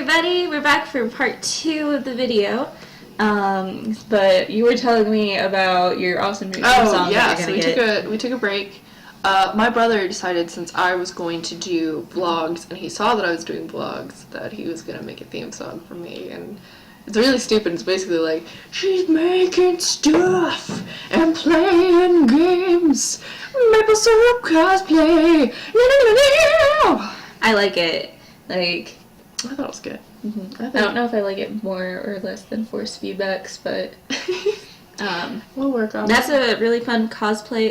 everybody, we're back for part 2 of the video. But you were telling me about your awesome new song yeah, that so you're gonna get. we took a break. My brother decided, since I was going to do vlogs, and he saw that I was doing vlogs, that he was gonna make a theme song for me, and it's really stupid. It's basically like, she's making stuff and playing games, maple syrup cosplay. I like it. Like, I thought it was good. I don't know if I like it more or less than forced feedbacks, but we'll work on that's a really fun podcast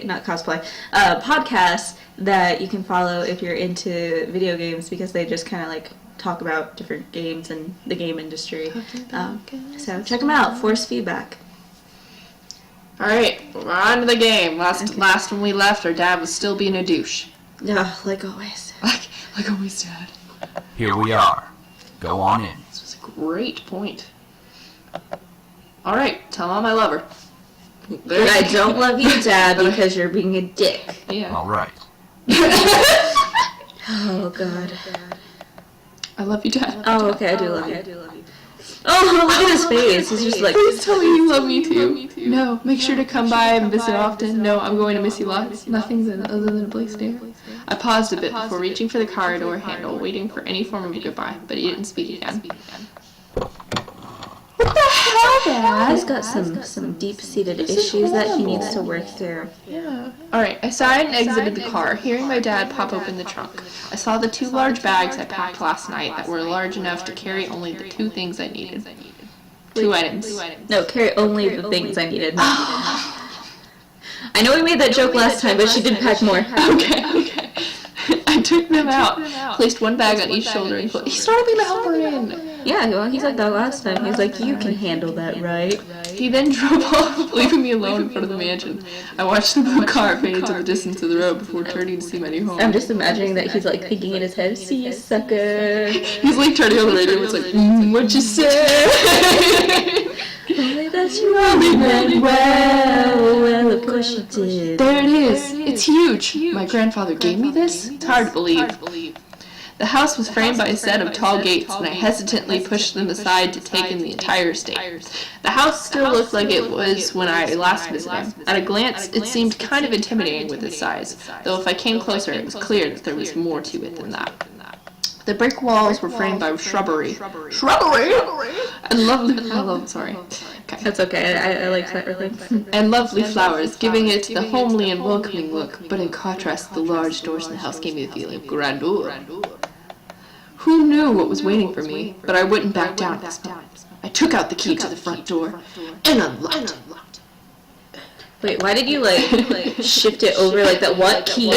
that you can follow if you're into video games, because they just kind of like talk about different games and the game industry. So check them out. Forced feedback. Alright, we're on to the game. Last when we left, our dad was still being a douche. Yeah, like always. Like always, Dad. Here we are. Go on in. This was a great point. Alright, tell Mom I love her. I don't love you, Dad, because you're being a dick. Yeah. All right. Oh, God. I love you, Dad. Oh, okay, I do love you. Oh, look at his face. He's just like, please tell me you love me too. No, make sure to come by and visit often. No, I'm going to miss you lots. Nothing's other than a blank stare. I paused a bit before reaching for the car door handle, waiting for any form of goodbye, but he didn't speak again. What the hell, Dad? he's got some deep-seated issues that he needs to work through. Yeah. Alright, I sighed and exited the car, hearing my dad pop open the trunk. I saw the 2 large bags I packed last night that were large enough to carry only the 2 things I needed. 2 items. No, carry only the things I needed. I know we made that joke last time, but she did pack more. Okay. I took them out, placed one bag on each shoulder, and he started being a helper in. Yeah, well, he's like that last time. He's like, you can handle that, right? He then drove off, leaving me alone in front of the mansion. I watched the blue car fade into the distance of the road before turning to see my new home. I'm just imagining that he's like thinking in his head, see you, sucker. He's like turning on the radio and it's like, what'd you say? Only that you only meant well, of course you did. There it is. It's huge. My grandfather gave me this? It's hard to believe. The house was framed by a set of tall gates, and I hesitantly pushed them aside to take in the entire estate. The house still looked like it was when I last visited him. At a glance, it seemed kind of intimidating with its size, though if I came closer, it was clear that there was more to it than that. The brick walls were framed by shrubbery? And lovely, Okay. That's okay, I like that reference. And lovely flowers, giving it the homely and welcoming look, but in contrast, the large doors in the house gave me the feeling of grandeur. Who knew what was waiting for me? But I wouldn't back down at this moment. I took out the key to the front door and unlocked it. Wait, why did you like shift it over like that? What key?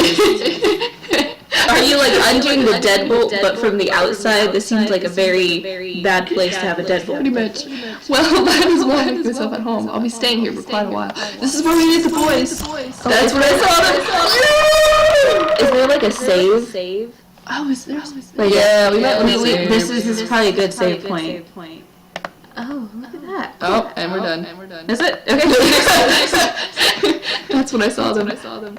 Are you like undoing the deadbolt, but from the outside? This seems like a very bad place to have a deadbolt. Pretty much. Well, might as well make myself at home. I'll be staying here for quite a while. This is where we meet the boys. That's what I saw. Is there like a save? Oh, is there? Yeah, this is probably a good save point. Oh, look at that. Oh, and we're done. Is it? Okay. That's when I saw them.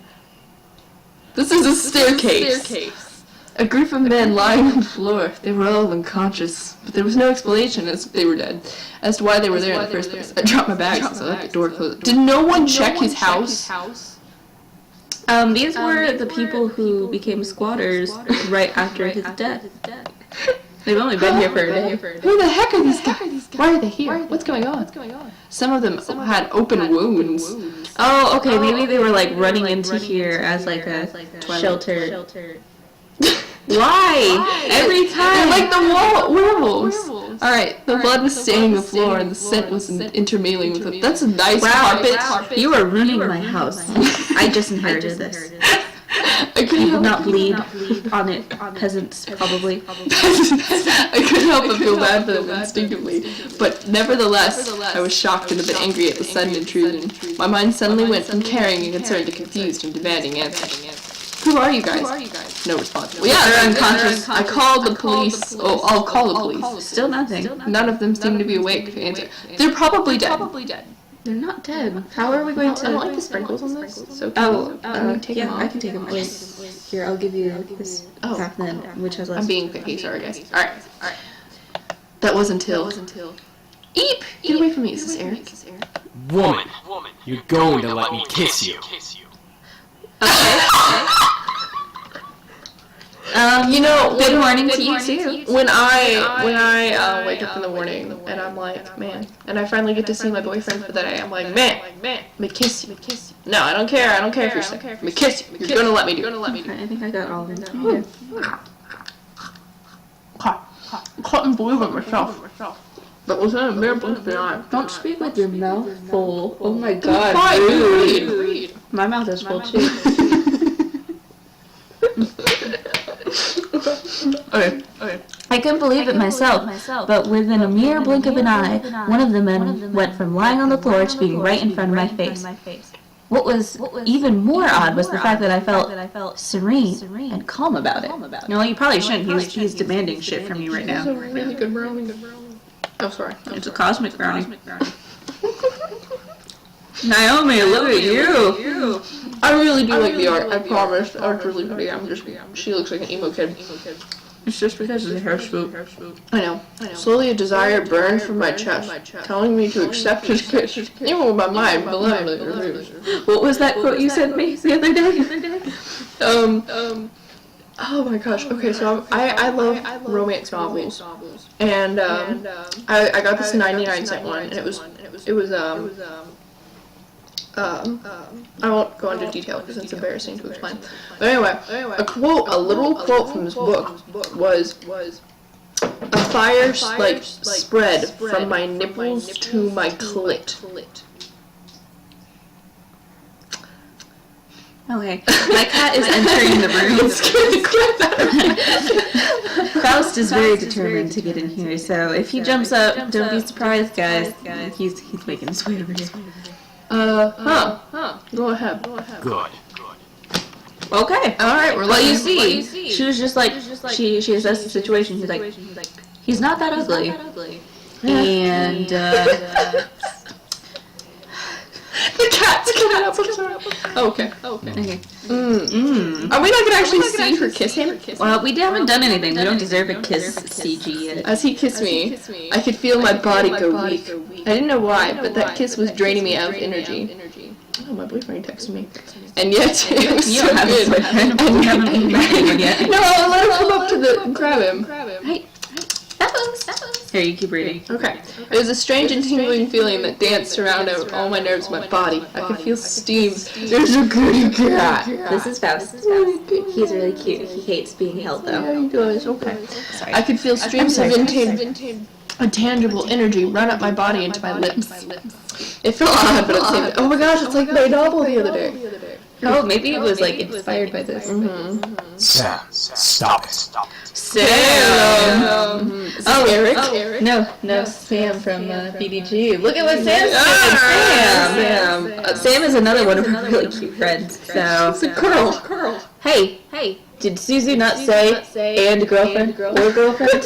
This is a staircase. A group of men lying on the floor. They were all unconscious, but there was no explanation as they were dead as to why they were there in the first place. I dropped my bags, so I left the door closed. Did no one check his house? These were the people who became squatters right after his death. They've only been here for a day. Who the heck are these guys? Why are they here? What's going on? Some of them had open wounds. Oh, okay, maybe they were like running into here as like a shelter. Why? Every time. They're like the werewolves. Alright, the blood was staining the floor and the scent was intermingling with it. That's a nice carpet. You are ruining my house. I just inherited this. I couldn't not bleed on it, peasants, probably. I couldn't help but feel bad for them instinctively, but nevertheless, I was shocked and a bit angry at the sudden intrusion. My mind suddenly went from caring and concerned to confused and demanding answers. Who are you guys? No response. Well, yeah, they're unconscious. I called the police. Oh, I'll call the police. Still nothing. None of them seem to be awake to answer. They're probably dead. They're not dead. How are we going to... I don't like the sprinkles on this. So yeah, I can take them. Wait, here, I'll give you this half then, which has less. I'm being picky, sorry guys. Alright. That was until. Eep! Get away from me. Is this Eric? Woman, you're going to let me kiss you. Good morning to you too. When I wake up in the morning and I'm like, man, and I finally get to see my boyfriend for the day, I'm like, man, let me kiss you. No, I don't care if you're sick. Let me kiss you. You're gonna let me do it. I think I got all of it. Yeah. I couldn't believe it myself. That was a mere blink of an eye. Don't speak with your mouth full. Oh my god. Read. My mouth is full too. Okay. I couldn't believe it myself, but within a mere blink of an eye, one of the men went from lying on the floor to being right in front of my face. What was even more odd was the fact that I felt serene and calm about it. No, you probably shouldn't. He's demanding shit from you right now. It's a really good brownie. Oh, sorry. It's a cosmic brownie. Naomi, look at you. I really do like the art. I promise. Art's really pretty. She looks like an emo kid. It's just because of the hair swoop. I know. Slowly a desire burned from my chest, telling me to accept his kiss. Even with my mind, What was that quote you sent me the other day? Oh my gosh. Okay, so I love romance novels, and I got this 99-cent one, and it was I won't go into detail because it's embarrassing to explain. But anyway, a literal quote from this book was a fire spread from my nipples to my clit. Okay, my cat is entering the room. Faust is very determined to get in here, so if he jumps up, don't be surprised, guys. He's making his way over here. Go ahead. Good. Okay. Alright, Well, you see, she was just like, she assessed the situation. She's like, he's not that ugly. And, the cat's coming up. I'm sorry. Okay. Are we not gonna actually see her kiss him? Well, we haven't done anything. We don't deserve a kiss CG yet. As he kissed me, I could feel my body go weak. I didn't know why, but that kiss was draining me out of energy. Oh, my boyfriend texted me. And yet, it was You so don't have a good. boyfriend. You haven't been back yet. No, I'll let him come up to grab him. Hey. Here, you keep reading. Okay. It was a strange and tingling feeling that danced around all my nerves of my body. I could feel steam. There's a goody cat. This is Faust. He's really cute. He hates being held, though. Yeah, he does. Okay. Sorry. I could feel streams of intangible energy run up my body into my lips. It felt odd, but at the same time, oh my gosh, it's like my novel the other day. Oh, maybe it was, like, inspired by this. Sam, stop it. Sam! Oh, Eric? No, Sam from BDG. Look at what Sam's doing. Sam! Sam is another one of our really cute friends, so... It's a girl. Hey, did Suzu not say and girlfriend or girlfriend?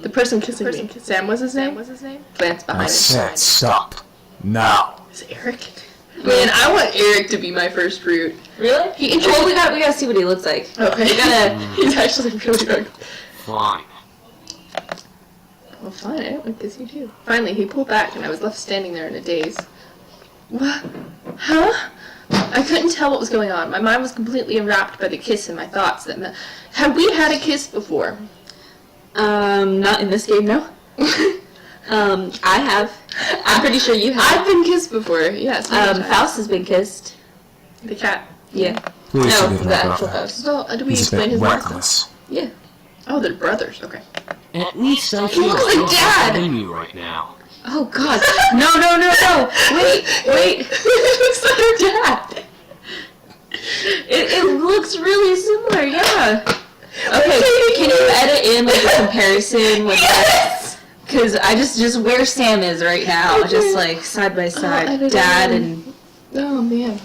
The person kissing me. Sam was his name? Glance I behind him. said stop. Now. Is it Eric? Man, I want Eric to be my first fruit. Really? Well, we gotta see what he looks like. Okay. He's actually really good. Fine. Well, fine, I don't kiss you too. Finally, he pulled back and I was left standing there in a daze. What? Huh? I couldn't tell what was going on. My mind was completely enwrapped by the kiss and my thoughts. Had we had a kiss before? Not in this game, no. I have. I'm pretty sure you have. I've been kissed before, yes. Faust has been kissed. The cat. Yeah. Please No, forgive the my actual brother. Faust. Well, do we He's a explain bit his name? reckless. Yeah. Oh, they're brothers. Okay. At least I feel Look at Dad! in you right now. Oh God. No. Wait. It looks like her dad. It looks really similar. Yeah. Okay. Can you edit in like a comparison with that? Because I just where Sam is right now, just like side by side, Dad and. Oh man.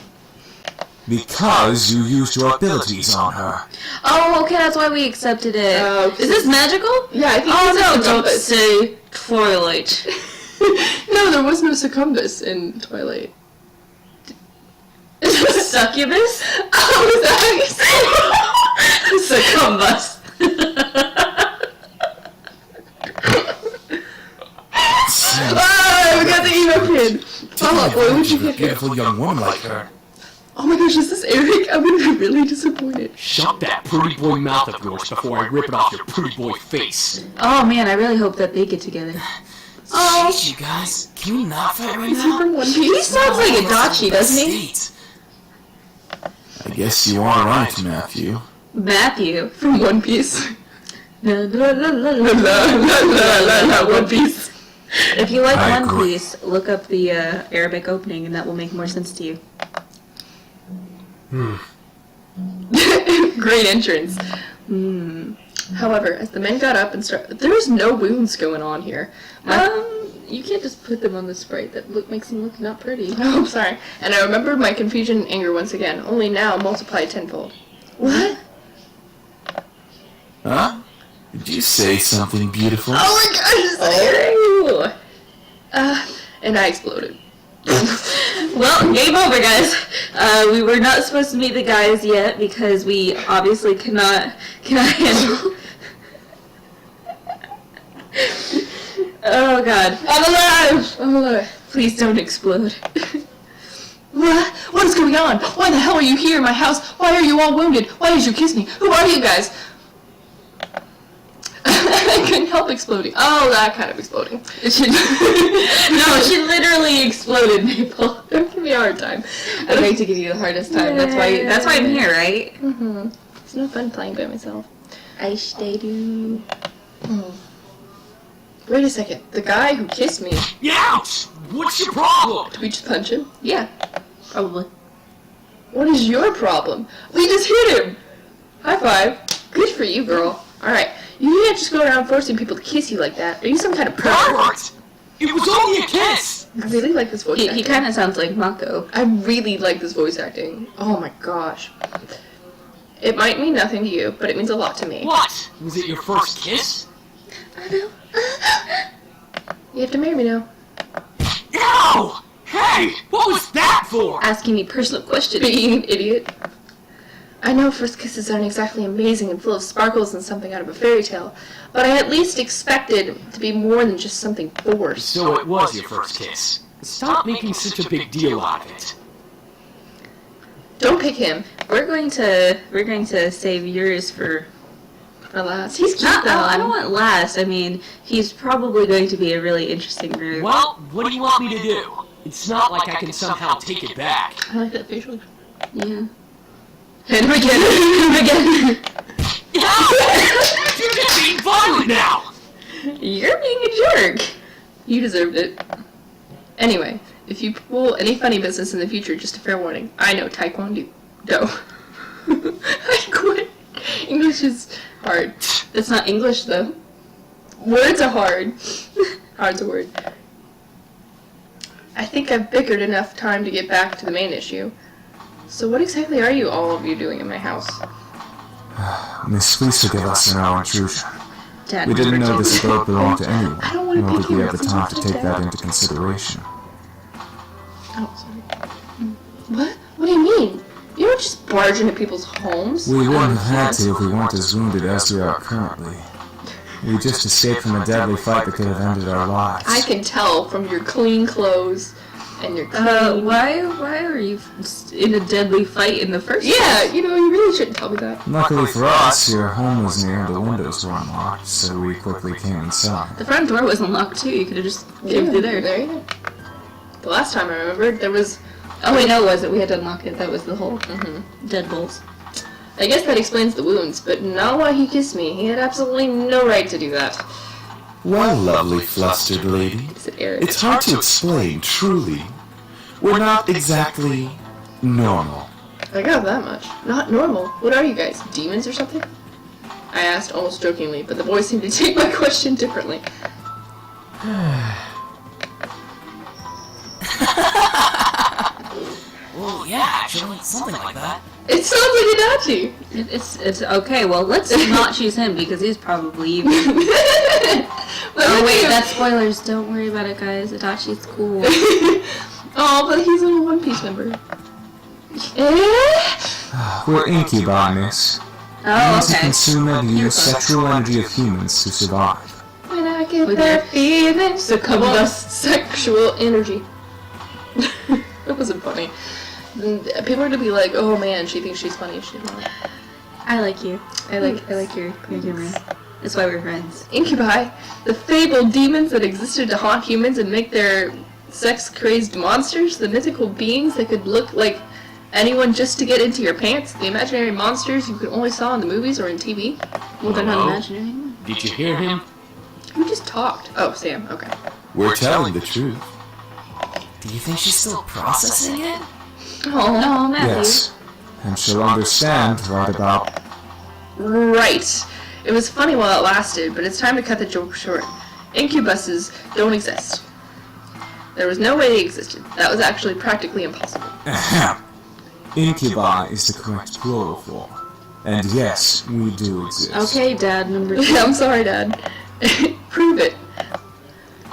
Because you used your abilities on her. Oh, okay. That's why we accepted it. Is this magical? Yeah, I think Oh it's no! a Don't succubus. say Twilight. No, there was no succumbus in Twilight. Succubus? Oh, is that how you say it? Succumbus. Why would you a get her? beautiful young woman like her. Oh my gosh, is this Eric? I'm gonna be really disappointed. Shut that pretty boy mouth of yours before I rip it off your pretty boy face. Oh man, I really hope that they get together. Oh, you guys, can we not fight right Is he now? from One He Piece? sounds like Adachi, doesn't he? I guess you are right, Matthew. Matthew. From One Piece. La, la, la, la, la. One Piece. If you like I One agree. Piece, look up the Arabic opening and that will make more sense to you. Great entrance. However, as the men got up and started, there's no wounds going on here. You can't just put them on the sprite. That makes them look not pretty. Oh, I'm sorry. And I remembered my confusion and anger once again, only now multiplied tenfold. What? Huh? Did you say something beautiful? Oh my gosh, it's Eric! And I exploded. Well, game over, guys. We were not supposed to meet the guys yet because we obviously cannot handle. Oh god. I'm alive! I'm alive. Please don't explode. What? What is going on? Why the hell are you here in my house? Why are you all wounded? Why did you kiss me? Who are you guys? I couldn't help exploding. Oh, that kind of exploding. No, she literally exploded, Maple. Don't give me a hard time. I like to give you the hardest time. That's why I'm here, right? Mm-hmm. It's no fun playing by myself. I stay do. Wait a second. The guy who kissed me, Ouch! What's your problem? did we just punch him? Yeah, probably. What is your problem? We just hit him! High five. Good for you, girl. Alright, you can't just go around forcing people to kiss you like that. Are you some kind of pervert? Robert! It was only a kiss! I really like this voice acting. He kind of sounds like Mako. I really like this voice acting. Oh my gosh. It might mean nothing to you, but it means a lot to me. What? Was it your first kiss? I know. You have to marry me now. Ow! Hey! What was that for? Asking me personal questions. Being an idiot. I know first kisses aren't exactly amazing and full of sparkles and something out of a fairy tale, but I at least expected to be more than just something forced. So it was your first kiss. Stop making such a big deal out of it. Don't pick him. We're going to save yours for Alas, he's cute I though. I don't want last. I mean, he's probably going to be a really interesting group. Well, what do you want me to do? It's not like I can somehow take it back. I like that facial. Yeah. Hit him again. Hit him again. Ow! You're just being violent now! You're being a jerk. You deserved it. Anyway, if you pull any funny business in the future, just a fair warning. I know Taekwondo. I quit. English is hard. That's not English though. Words are hard. Hard's a word. I think I've bickered enough time to get back to the main issue. So what exactly are you all of you doing in my house? Miss, please forgive us in our intrusion. Dad. We didn't know this boat belonged to anyone, I don't wanna nor be did we here have the if time it's to take that Dad. into consideration. Oh, sorry. What? What do you mean? You don't just barge into people's homes. We wouldn't have had to if we weren't as wounded as we are currently. We just escaped from a deadly fight that could have ended our lives. I can tell from your clean clothes and your clean... Why are you in a deadly fight in the first place? Yeah, you know, you really shouldn't tell me that. Luckily for us, your home was near and the windows were unlocked, so we quickly came inside. The front door was unlocked too. You could have just came through there. There you go. The last time I remembered, there was... Oh wait, no, it wasn't. We had to unlock it. That was the whole deadbolts. I guess that explains the wounds, but not why he kissed me. He had absolutely no right to do that. Well, lovely flustered lady, Is it Eric? it's hard to explain, truly. We're not exactly normal. I got that much. Not normal. What are you guys, demons or something? I asked almost jokingly, but the boys seemed to take my question differently. Well, yeah, actually, something like that. It sounds like Adachi! It's okay. Well, let's not choose him because he's probably evil. Oh wait, that's spoilers. Don't worry about it, guys. Adachi's cool. Oh, but he's a One Piece member. We're incubi, miss. Oh, Meant to okay. consume and use sexual energy of humans to survive. When I get With that their feeling, so come on, sexual energy. That wasn't funny. People are gonna be like, oh man, she thinks she's funny. She's not. I like you. I like your humor. That's why we're friends. Incubi, the fabled demons that existed to haunt humans and make their sex-crazed monsters, the mythical beings that could look like anyone just to get into your pants, the imaginary monsters you could only saw in the movies or in TV. Well, they're not Hello? imaginary anymore. Did you hear him? Who just talked? Oh, Sam, okay. We're telling the truth. Do you think she's still processing it? Oh, Oh, Matthew. Yes. And she'll understand right about... right. It was funny while it lasted, but it's time to cut the joke short. Incubuses don't exist. There was no way they existed. That was actually practically impossible. Ahem. Incubi is the correct plural form. And yes, we do exist. Okay, Dad, number 2. I'm sorry, Dad. Prove it.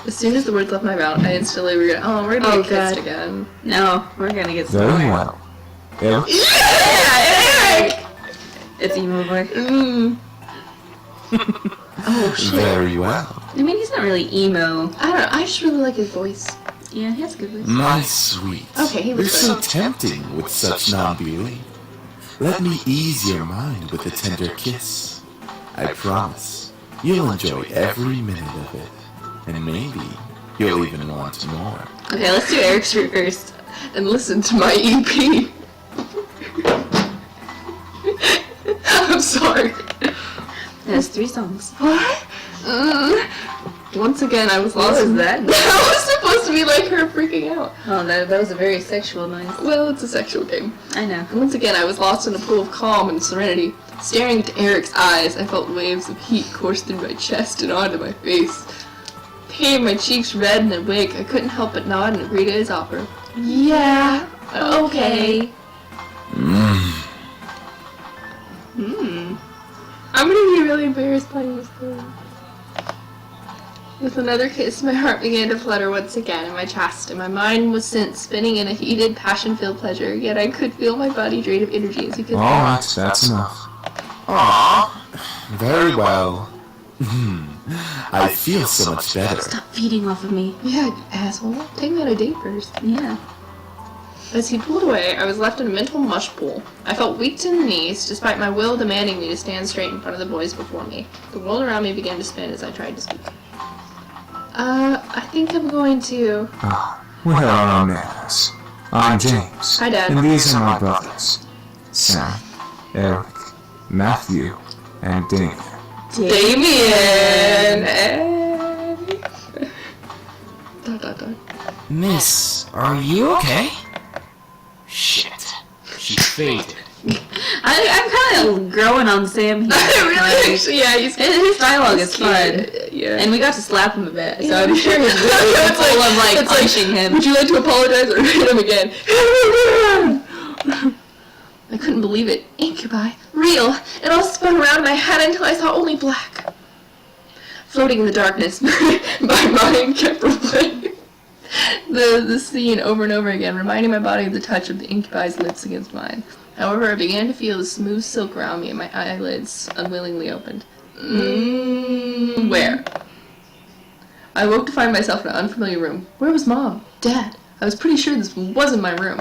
As soon as the words left my mouth, I instantly we're gonna get kissed God. again. No, we're gonna get Very somewhere. well. Eric? Yeah, Eric! It's emo boy. Oh shit. Very well. I mean, he's not really emo. I don't know. I just really like his voice. Yeah, he has a good voice. My sweet. Okay, he You're was so good. tempting with such non-belief. Let me ease your mind with a tender kiss. I promise you'll enjoy every minute of it. And maybe you'll even want more. Okay, let's do Eric's route first. And listen to my EP. I'm sorry. It has 3 songs. What? Once again, I was lost. was in that? That was supposed to be like her freaking out. Oh, that was a very sexual noise. Well, it's a sexual game. I know. Once again, I was lost in a pool of calm and serenity. Staring into Eric's eyes, I felt waves of heat course through my chest and onto my face. Pain in my cheeks red and awake, I couldn't help but nod and agree to his offer. Yeah, okay. I'm gonna be really embarrassed by this though. With another kiss, my heart began to flutter once again in my chest, and my mind was since spinning in a heated, passion-filled pleasure, yet I could feel my body drained of energy as he kissed me. Alright, that's enough. Aww. Very well. I feel so much better. Stop feeding off of me. Yeah, you asshole. Take me on a date first. Yeah. As he pulled away, I was left in a mental mush pool. I felt weak to the knees, despite my will demanding me to stand straight in front of the boys before me. The world around me began to spin as I tried to speak. I think I'm going to... We're on our manners. I'm James. Hi, Dad. And these are my brothers. Sam, Eric, Matthew, and Damien. Damien! Dot, dot, dot. Miss, are you okay? Shit. She fainted. I'm kind of growing on Sam here. Really? Like, Actually, yeah, he's his dialogue is cute. fun. Yeah. And we got to slap him a bit, so Yeah. I'm sure his really It's full of like it's punching him. Would you like to apologize or hit him again? I couldn't believe it. Incubi. Real. It all spun around in my head until I saw only black. Floating in the darkness, my mind kept replaying the scene over and over again, reminding my body of the touch of the incubi's lips against mine. However, I began to feel the smooth silk around me and my eyelids unwillingly opened. Where? I woke to find myself in an unfamiliar room. Where was Mom? Dad? I was pretty sure this wasn't my room.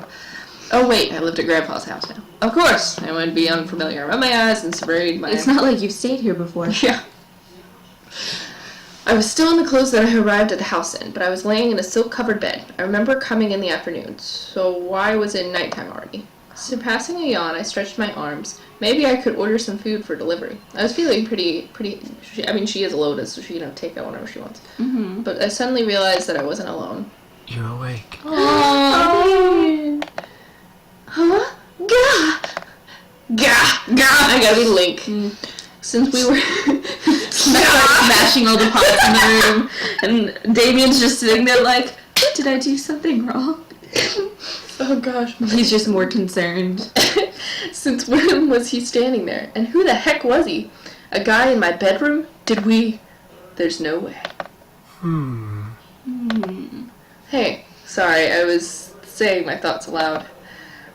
Oh wait, I lived at Grandpa's house now. Of course, I would be unfamiliar. I rubbed my eyes and surveyed my... It's not like you've stayed here before. Yeah. I was still in the clothes that I arrived at the house in, but I was laying in a silk-covered bed. I remember coming in the afternoon, so why was it nighttime already? Surpassing a yawn, I stretched my arms. Maybe I could order some food for delivery. I was feeling pretty, I mean, she is a Lotus, so she can take that whenever she wants. Mm-hmm. But I suddenly realized that I wasn't alone. You're awake. Oh. Huh? Gah! Gah! Gah! I gotta be Link. Since we were Smashing all the pots in the room, and Damien's just sitting there like, did I do something wrong? Oh gosh. He's just more concerned. Since when was he standing there? And who the heck was he? A guy in my bedroom? Did we... There's no way. Hey, sorry, I was saying my thoughts aloud.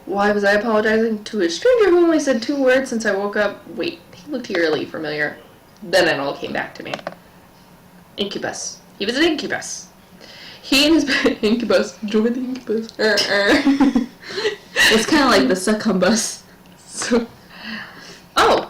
Why was I apologizing to a stranger who only said 2 words since I woke up? Wait, he looked eerily familiar. Then it all came back to me. Incubus. He was an incubus. He and his incubus. Join the incubus. It's kind of like the succumbus. So, oh!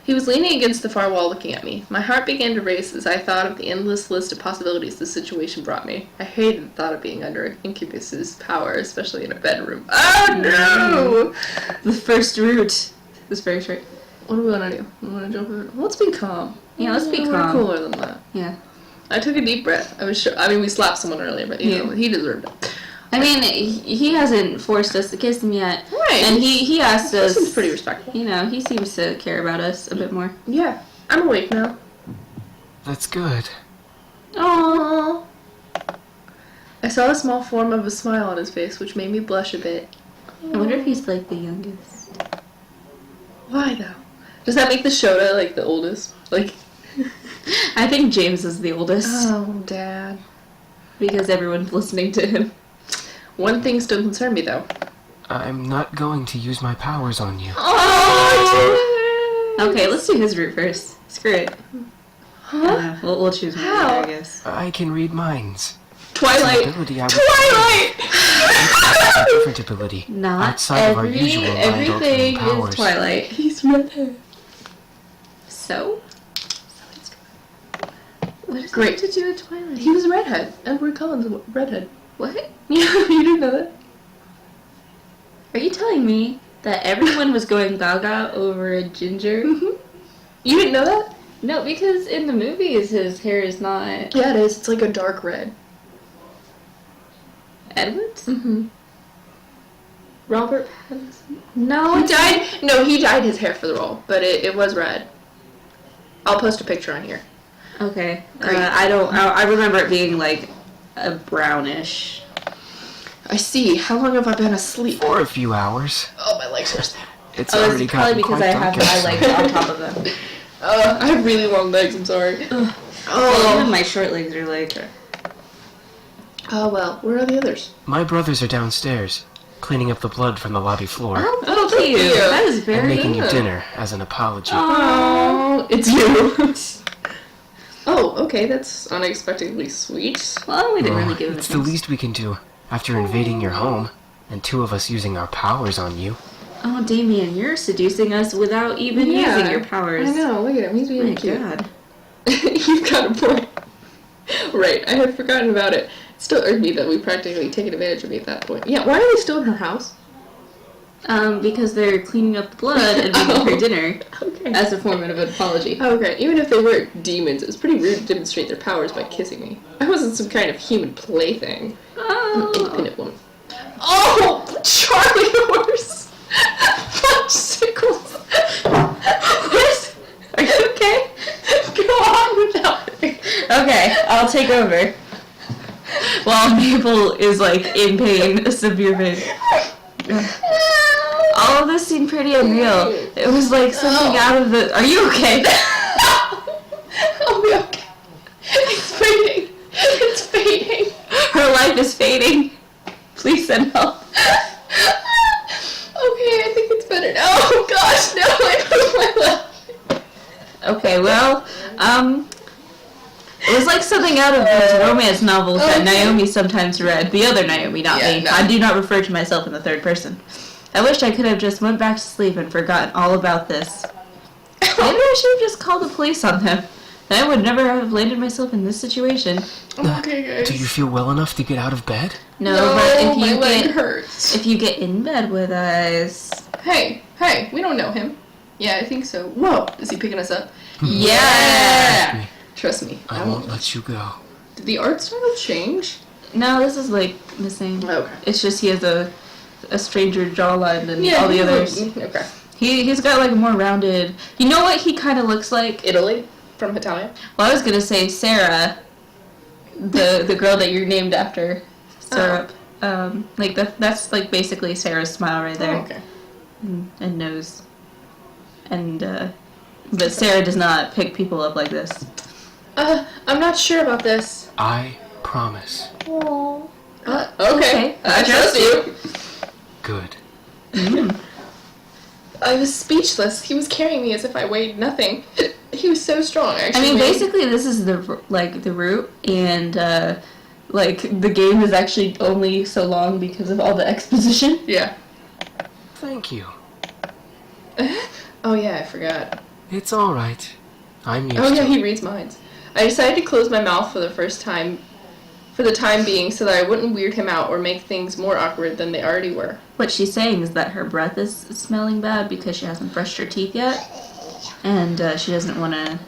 He was leaning against the far wall looking at me. My heart began to race as I thought of the endless list of possibilities this situation brought me. I hated the thought of being under an incubus's power, especially in a bedroom. Oh no! The first route is very short. What do we want to do? We want to jump over? Let's be calm. Yeah, let's be We're calm. cooler than that. Yeah. I took a deep breath. I was sure. I mean, we slapped someone earlier, but you know, he deserved it. I mean, he hasn't forced us to kiss him yet. Right. And he asked us. This is pretty respectful. You know, he seems to care about us a bit more. Yeah. I'm awake now. That's good. Aww. I saw the small form of a smile on his face, which made me blush a bit. I wonder if he's like the youngest. Why though? Does that make the Shota like the oldest? Like. I think James is the oldest. Oh, Dad. Because everyone's listening to him. One thing still concerned me though. I'm not going to use my powers on you. Oh, okay, let's do his route first. Screw it. Huh? We'll choose one, How? I guess. I can read minds. Twilight. It's an ability I would Twilight. It's a different ability. Not outside of our usual everything mind-altering powers. is Twilight. He's redhead. So? What does Great. that have to do with Twilight? He was a redhead. Edward Cullen's a redhead. What? Yeah, you didn't know that? Are you telling me that everyone was going gaga over a ginger? Mm-hmm. You didn't know that? No, because in the movies his hair is not Yeah, it is. It's like a dark red. Edward's? Mm-hmm. Robert Pattinson? No, He dyed. No, he dyed his hair for the role, but it was red. I'll post a picture on here. Okay. Great. I remember it being like a brownish. I see. How long have I been asleep? For a few hours. Oh, my legs are. It's Oh, already it's probably gotten because quite I have dark my outside. legs on top of them. I have really long legs. I'm sorry. Well, Oh. even my short legs are like. Oh well. Where are the others? My brothers are downstairs, cleaning up the blood from the lobby floor. Oh, Oh, thank you. thank you. That is and very making you good. dinner as an apology. Oh, it's you. Oh, okay. That's unexpectedly sweet. Well, we didn't Oh, really give him it's a the chance. least we can do after invading your home, and two of us using our powers on you. Oh, Damien, you're seducing us without even using your powers. I know. Look at him. He's Oh being my cute. god. You've got a point. Right. I had forgotten about it. It still irked me that we practically taken advantage of me at that point. Yeah. Why are they still in her house? Because they're cleaning up the blood and making her dinner Okay. as a form of an apology. Okay, even if they were demons, it was pretty rude to demonstrate their powers by kissing me. I wasn't some kind of human plaything. I'm an Oh. independent woman. Oh! Charlie horse! Sickles! What? Are you okay? Go on without me. Okay, I'll take over. While Mabel is like in pain, severe pain. All of this seemed pretty unreal. It was like something out of the. Are you okay? I'll be okay. It's fading. It's fading. Her life is fading. Please send help. Okay, I think it's better now. Oh gosh, no, I broke my leg. Okay, well, it was like something out of those romance novels that Naomi sometimes read. The other Naomi, not Yeah, me. no. I do not refer to myself in the third person. I wish I could have just went back to sleep and forgotten all about this. Maybe I should have just called the police on them. Then I would never have landed myself in this situation. Okay, guys. Do you feel well enough to get out of bed? No, but if my you leg get hurts. if you get in bed with us, Hey, we don't know him. Yeah, I think so. Whoa, is he picking us up? yeah. Trust me. I won't let you go. Did the art style change? No, this is like the same. Okay. It's just he has a stranger jawline than all the others. Okay. He's got like a more rounded. You know what he kind of looks like? Italy from Italia. Well, I was gonna say Sarah, the girl that you're named after, Syrup. Like that's like basically Sarah's smile right there, Oh, okay. and nose. And but Sarah does not pick people up like this. I'm not sure about this. I promise. Okay. I trust you. Good. I was speechless. He was carrying me as if I weighed nothing. He was so strong. I mean, basically, this is the route, and the game is actually only so long because of all the exposition. Yeah. Thank you. Oh yeah, I forgot. It's alright. I'm used Oh to yeah, it. he reads minds. I decided to close my mouth for the time being, so that I wouldn't weird him out or make things more awkward than they already were. What she's saying is that her breath is smelling bad because she hasn't brushed her teeth yet, and she doesn't want to,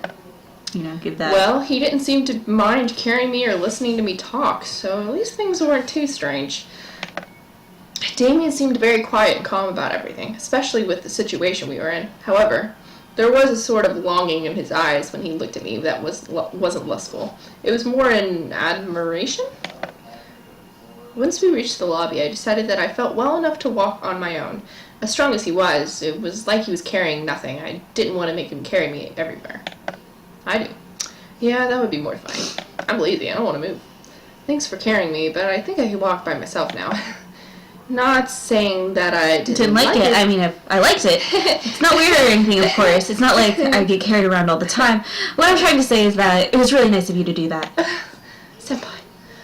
give that. Well, he didn't seem to mind carrying me or listening to me talk, so at least things weren't too strange. Damien seemed very quiet and calm about everything, especially with the situation we were in. However, there was a sort of longing in his eyes when he looked at me that wasn't lustful. It was more an admiration? Once we reached the lobby, I decided that I felt well enough to walk on my own. As strong as he was, it was like he was carrying nothing. I didn't want to make him carry me everywhere. I do. Yeah, that would be mortifying. I'm lazy. I don't want to move. Thanks for carrying me, but I think I can walk by myself now. Not saying that I didn't like it. I mean, I liked it. It's not weird or anything, of course. It's not like I get carried around all the time. What I'm trying to say is that it was really nice of you to do that. Senpai.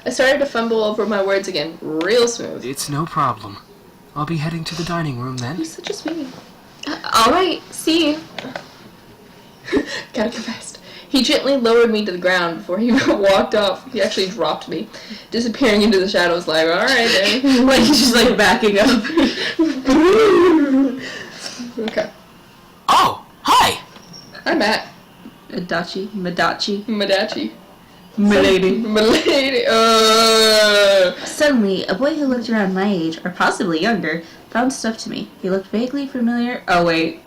I started to fumble over my words again, real smooth. It's no problem. I'll be heading to the dining room then. He's such a sweetie. Alright, see you. Gotta confess. He gently lowered me to the ground before he walked off. He actually dropped me, disappearing into the shadows like, alright then. Like he's just like backing up. Okay. Oh, hi! Hi, Matt. Madachi. Madachi. Milady. Milady. Suddenly, a boy who looked around my age, or possibly younger, bounced stuff to me. He looked vaguely familiar. Oh, wait.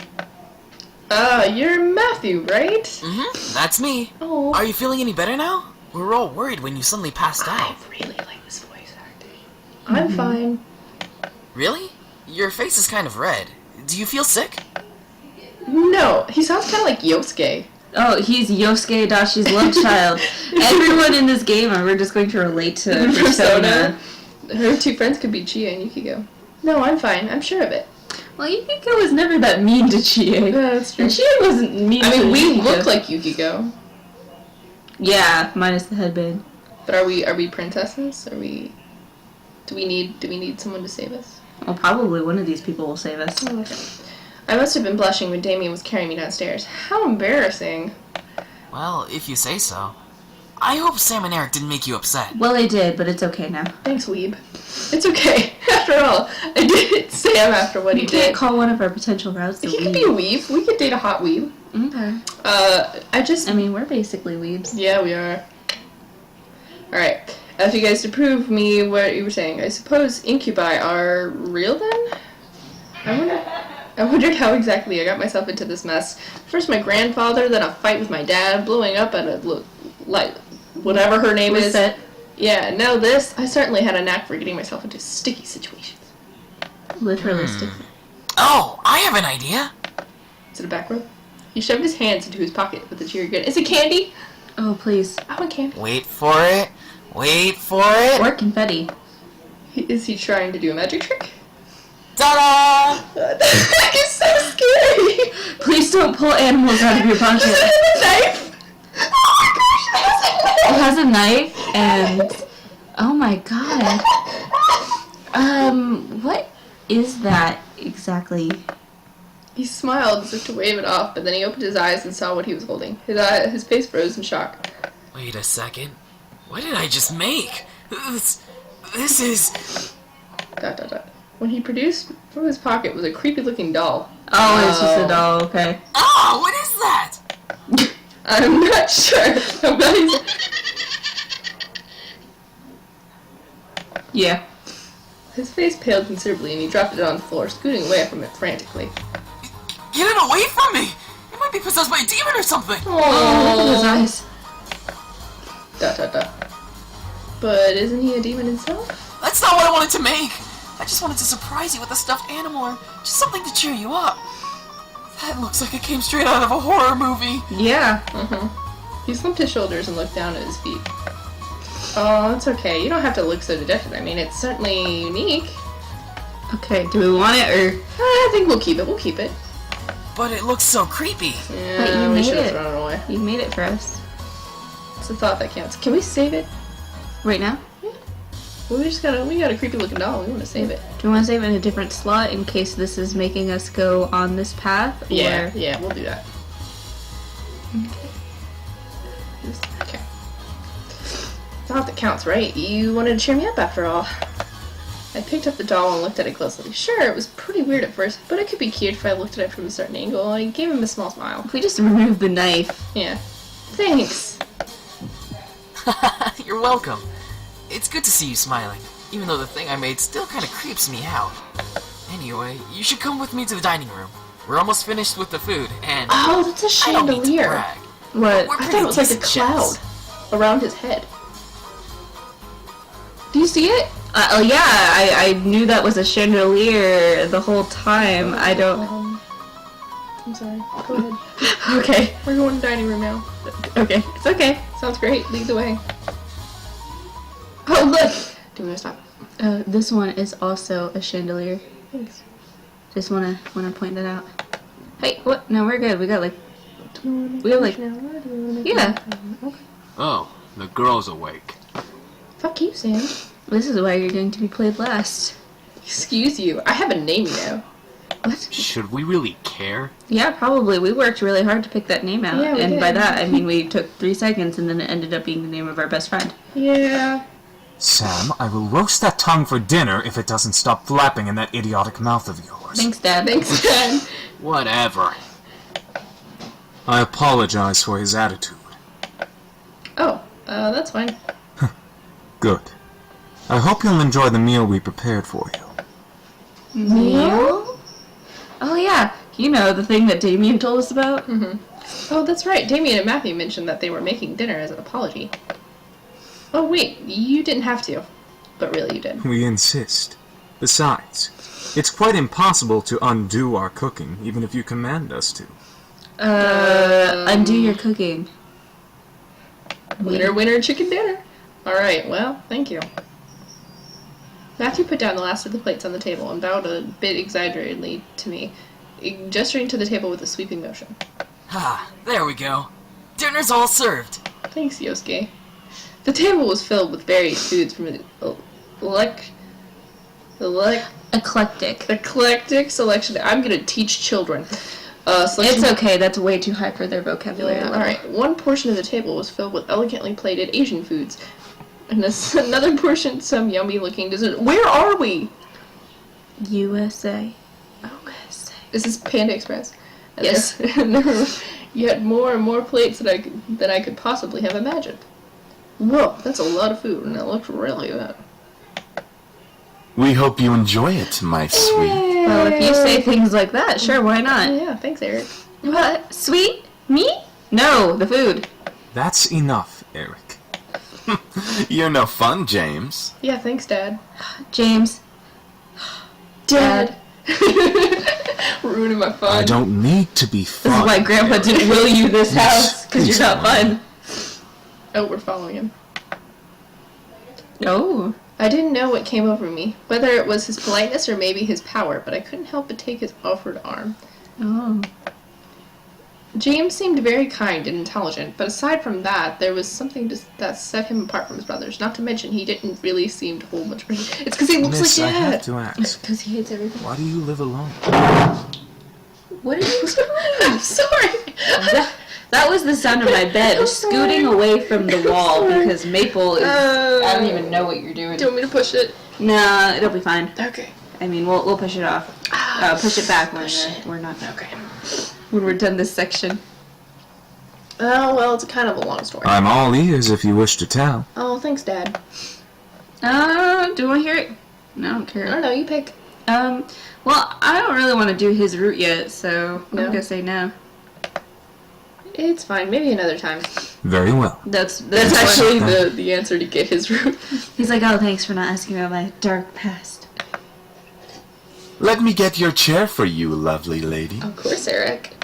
You're Matthew, right? Mm-hmm, that's me. Oh. Are you feeling any better now? We were all worried when you suddenly passed I out. really like this voice acting. I'm fine. Really? Your face is kind of red. Do you feel sick? No, he sounds kind of like Yosuke. Oh, he's Yosuke Adachi's love child. Everyone in this game, we're just going to relate to Persona. Her two friends could be Chia and Yukiko. No, I'm fine. I'm sure of it. Well, Yukiko was never that mean to Chie. That's true. And Chie wasn't mean I to mean, we Yukiko. look like Yukiko. Yeah, minus the headband. But are we princesses? Do we need someone to save us? Well, probably one of these people will save us. Oh, okay. I must have been blushing when Damien was carrying me downstairs. How embarrassing. Well, if you say so. I hope Sam and Eric didn't make you upset. Well, they did, but it's okay now. Thanks, Weeb. It's okay. After all, I did Sam after what he You can't did. call one of our potential routes the He weeb. could be a weeb. We could date a hot weeb. Okay. I mean, we're basically weebs. Yeah, we are. Alright. As you guys to prove me what you were saying, I suppose incubi are real then? I wondered how exactly I got myself into this mess. First my grandfather, then a fight with my dad, blowing up at whatever her name is. Lisette. Yeah, and now this. I certainly had a knack for getting myself into sticky situations. Literally sticky. Oh, I have an idea. Is it a back row? He shoved his hands into his pocket with a cheery grin. Is it candy? Oh, please. I want candy. Wait for it. Wait for it. Or confetti. Is he trying to do a magic trick? Ta-da! That is so scary! Please don't pull animals out of your pocket. Does it have a knife? Oh my gosh, It has a knife and... Oh my god. What is that exactly? He smiled as if to wave it off, but then he opened his eyes and saw what he was holding. His face froze in shock. Wait a second. What did I just make? This is... ... When he produced from his pocket was a creepy-looking doll. Oh, it's just a doll, okay. Oh, what is that? I'm not sure. I'm not Yeah. His face paled considerably, and he dropped it on the floor, scooting away from it frantically. Get it away from me! It might be possessed by a demon or something! Oh, look at his eyes. But isn't he a demon himself? That's not what I wanted to make! I just wanted to surprise you with a stuffed animal or just something to cheer you up. That looks like it came straight out of a horror movie. Yeah. He slumped his shoulders and looked down at his feet. Oh, it's okay. You don't have to look so dejected. I mean, it's certainly unique. Okay, do we want it or... I think we'll keep it. We'll keep it. but it looks so creepy. Yeah, But you we made should have it. thrown it away. You made it for us. It's a thought that counts. Can we save it? Right now? We got a creepy looking doll. We want to save it. Do you want to save it in a different slot in case this is making us go on this path? Or... Yeah, we'll do that. Okay. Thought that counts, right? You wanted to cheer me up after all. I picked up the doll and looked at it closely. Sure, it was pretty weird at first, but it could be cute if I looked at it from a certain angle. I gave him a small smile. If we just remove the knife. Yeah. Thanks. You're welcome. It's good to see you smiling, even though the thing I made still kind of creeps me out. Anyway, you should come with me to the dining room. We're almost finished with the food, and Oh, that's a I don't mean to chandelier. brag. What? We're I pretty thought it was like a decent cloud chefs. around his head. Do you see it? Yeah, I knew that was a chandelier the whole time. I don't... I'm sorry. Go ahead. Okay, we're going to the dining room now. Okay, it's okay. Sounds great. Lead the way. Oh, look! Do we want to stop? This one is also a chandelier. Thanks. Just wanna point that out. Hey, what? No, we're good. We got like... Yeah. Oh, the girl's awake. Fuck you, Sam. This is why you're going to be played last. Excuse you. I have a name, you know. What? Should we really care? Yeah, probably. We worked really hard to pick that name out. Yeah, we and by did. that, I mean we took 3 seconds and then it ended up being the name of our best friend. Yeah. Sam, I will roast that tongue for dinner if it doesn't stop flapping in that idiotic mouth of yours. Thanks, Dad. Thanks, Dad. Whatever. I apologize for his attitude. Oh, that's fine. Good. I hope you'll enjoy the meal we prepared for you. Meal? Oh yeah, you know, the thing that Damien told us about? Oh, that's right. Damien and Matthew mentioned that they were making dinner as an apology. Oh, wait. You didn't have to. But really, you did. We insist. Besides, it's quite impossible to undo our cooking, even if you command us to. Undo your cooking. Winner, winner, chicken dinner. Alright, well, thank you. Matthew put down the last of the plates on the table and bowed a bit exaggeratedly to me, gesturing to the table with a sweeping motion. Ah, there we go. Dinner's all served. Thanks, Yosuke. The table was filled with various foods from an eclectic selection. I'm gonna teach children. It's okay, that's way too high for their vocabulary Yeah, level. alright. One portion of the table was filled with elegantly plated Asian foods. And another portion, some yummy looking dessert. Where are we? USA. This is Panda Express. And Yes. There were yet more and more plates than I could possibly have imagined. Whoa, that's a lot of food, and it looks really good. We hope you enjoy it, my sweet. Well, if you say things like that, sure, why not? Yeah, thanks, Eric. What? Sweet? Me? No, the food. That's enough, Eric. You're no fun, James. Yeah, thanks, Dad. James. Dad. Ruining my fun. I don't need to be fun. This is why Grandpa didn't will you this house, because you're not fun. Oh, we're following him. Oh. I didn't know what came over me, whether it was his politeness or maybe his power, but I couldn't help but take his offered arm. Oh. James seemed very kind and intelligent, but aside from that, there was something that set him apart from his brothers. Not to mention, he didn't really seem to hold much. It's because he looks Miss, like I have Dad. to ask, Because he hates everything. why do you live alone? What are you doing? I'm sorry. That was the sound of my bed I'm scooting sorry. away from the wall sorry. because Maple is... I don't even know what you're doing. Do you want me to push it? Nah, it'll be fine. Okay. I mean, we'll push it off. Push it back when we're not... Okay. When we're done this section. Oh, well, it's kind of a long story. I'm all ears if you wish to tell. Oh, thanks, Dad. Do you want to hear it? No, I don't I care. don't know, you pick. Well, I don't really want to do his route yet, so No? I'm gonna say no. It's fine, maybe another time. Very well. That's That's actually fine. the answer to get his route. He's like, oh, thanks for not asking about my dark past. Let me get your chair for you, lovely lady. Of course, Eric.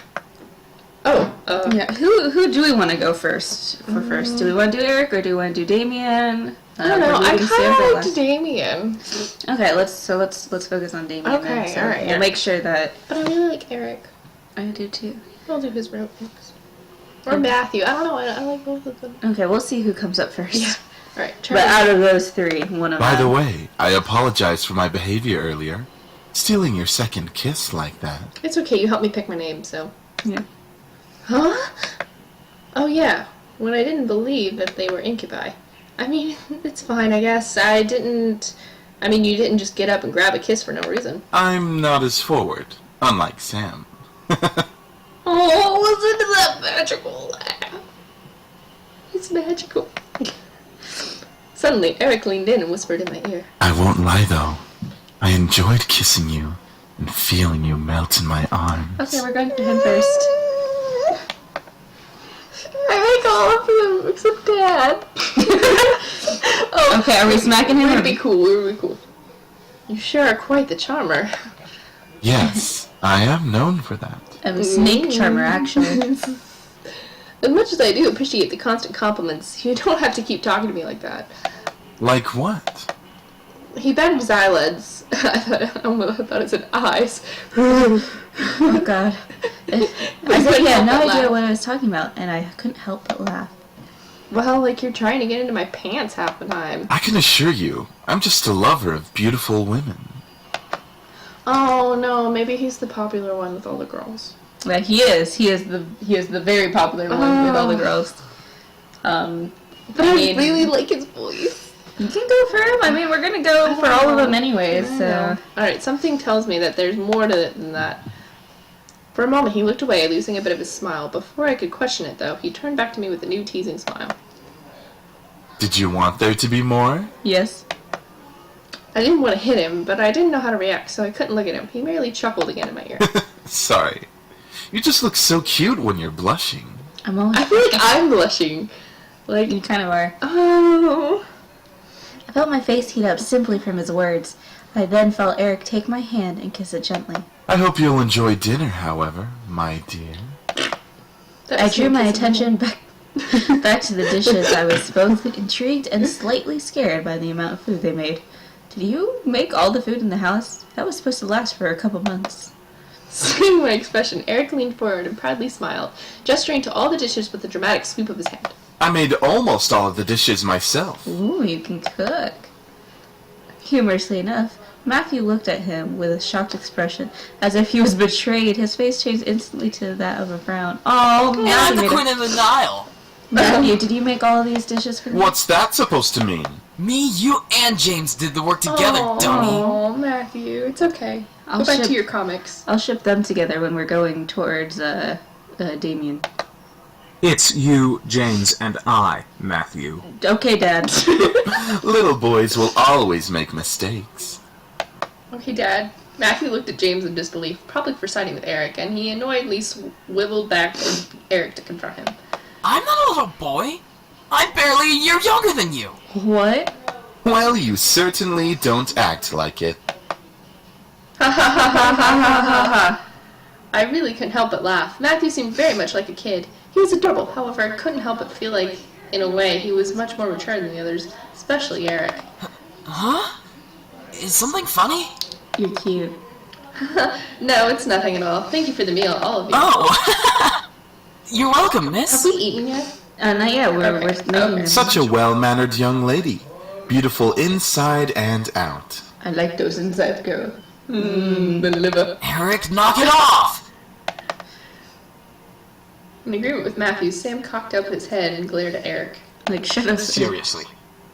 Oh, Yeah, who do we want to go first? First, do we want to do Eric or do we want to do Damien? I don't know, we're I leaving Sam for kind of last. liked Damien. Okay, let's focus on Damien. Okay, then, so alright, we'll yeah. make sure that. But I really like Eric. I do too. I'll do his route next. Or Matthew. I don't know. I like both of them. Okay, we'll see who comes up first. Yeah. All right. But out of those three, one of them. By the way, I apologize for my behavior earlier. Stealing your second kiss like that. It's okay. You helped me pick my name, so. Yeah. Huh? Oh yeah. When I didn't believe that they were incubi. I mean, it's fine, I guess. You didn't just get up and grab a kiss for no reason. I'm not as forward, unlike Sam. Oh, listen to that magical laugh. It's magical. Suddenly, Eric leaned in and whispered in my ear. I won't lie though. I enjoyed kissing you and feeling you melt in my arms. Okay, we're going for him first. I like all of them except Dad. Okay, are we smacking him? We're gonna be cool. We're gonna be cool. You sure are quite the charmer. Yes, I am known for that. I'm a snake charmer, actually. As much as I do appreciate the constant compliments, you don't have to keep talking to me like that. Like what? He batted his eyelids. I thought it said eyes. Oh god. I said, yeah, no idea what I was talking about, and I couldn't help but laugh. Well, like you're trying to get into my pants half the time. I can assure you, I'm just a lover of beautiful women. Oh no, maybe he's the popular one with all the girls. Yeah, he is. He is the very popular one with all the girls. But I really like his voice. You can go for him. I mean, we're gonna go for all of them anyways. So. Alright, something tells me that there's more to it than that. For a moment, he looked away, losing a bit of his smile. Before I could question it, though, he turned back to me with a new teasing smile. Did you want there to be more? Yes. I didn't want to hit him, but I didn't know how to react, so I couldn't look at him. He merely chuckled again in my ear. Sorry. You just look so cute when you're blushing. I feel like I'm blushing. Like, You kind of are. oh. I felt my face heat up simply from his words. I then felt Eric take my hand and kiss it gently. I hope you'll enjoy dinner, however, my dear. I drew my attention back to the dishes. I was both intrigued and slightly scared by the amount of food they made. Did you make all the food in the house? That was supposed to last for a couple months. Seeing my expression, Eric leaned forward and proudly smiled, gesturing to all the dishes with a dramatic sweep of his hand. I made almost all of the dishes myself. Ooh, you can cook. Humorously enough, Matthew looked at him with a shocked expression, as if he was betrayed. His face changed instantly to that of a frown. Oh, And I'm the Matthew, queen of the Nile. Matthew, did you make all of these dishes for me? What's that supposed to mean? Me, you, and James did the work together, dummy. Oh, Matthew, it's okay. I'll Go back ship- to your comics. I'll ship them together when we're going towards Damien. It's you, James, and I, Matthew. Okay, Dad. Little boys will always make mistakes. Okay, Dad. Matthew looked at James in disbelief, probably for siding with Eric, and he annoyedly swiveled back toward Eric to confront him. I'm not a little boy. I'm barely a year younger than you. What? Well, you certainly don't act like it. Ha ha ha ha ha ha ha ha. I really couldn't help but laugh. Matthew seemed very much like a kid. He was adorable, however, I couldn't help but feel like, in a way, he was much more mature than the others, especially Eric. Huh? Is something funny? You're cute. No, it's nothing at all. Thank you for the meal, all of you. Oh! You're welcome, Have miss. we eaten yet? Not yet. We're making them. Such a well-mannered young lady. Beautiful inside and out. I like those inside girls. The liver. Eric, knock it off! In agreement with Matthew, Sam cocked up his head and glared at Eric. Like, shut up. Seriously.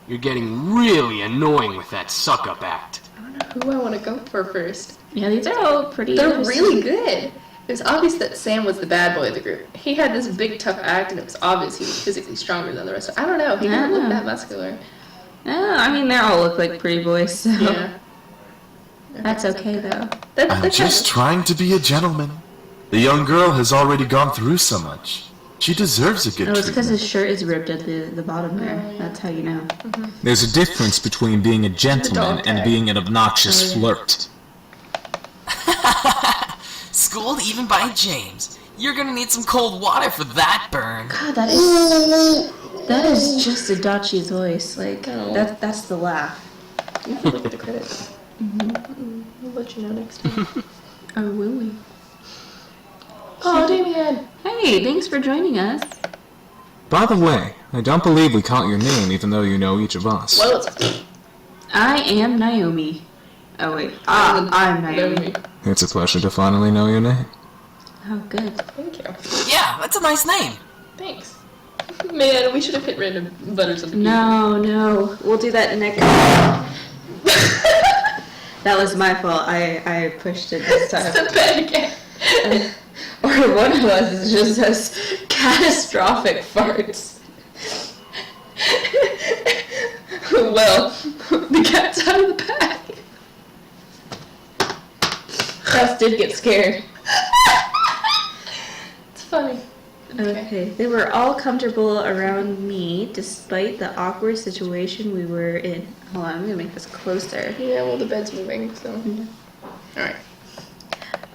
You're getting really annoying with that suck-up act. I don't know who I want to go for first. Yeah, these are all pretty. They're interesting. really good. It was obvious that Sam was the bad boy of the group. He had this big, tough act, and it was obvious he was physically stronger than the rest. I don't know. He didn't look that muscular. I mean, they all look like pretty boys, so Yeah. that's okay though. I'm just trying to be a gentleman. The young girl has already gone through so much. She deserves a good Oh, it's because treatment. his shirt is ripped at the bottom there. That's how you know. There's a difference between being a gentleman and being an obnoxious flirt. Schooled even by James. You're gonna need some cold water for that burn. God, that is just Adachi's voice. Like that's the laugh. You can look at the credits. We'll let you know next time. Oh, will we? Oh, Damien. Hey, thanks for joining us. By the way, I don't believe we caught your name even though you know each of us. Well, it's I am Naomi. Oh wait, I'm Naomi. It's a pleasure to finally know your name. Oh, good. Thank you. Yeah, that's a nice name. Thanks. Man, we should have hit random buttons on the No, we'll do that next. That was my fault. I pushed it this time. bad again. Or one of us is just has catastrophic farts. Well, the cat's out of the bag. Gus did get scared. It's funny. Okay, they were all comfortable around me despite the awkward situation we were in. Hold on, I'm gonna make this closer. Yeah, well, the bed's moving, so. Alright.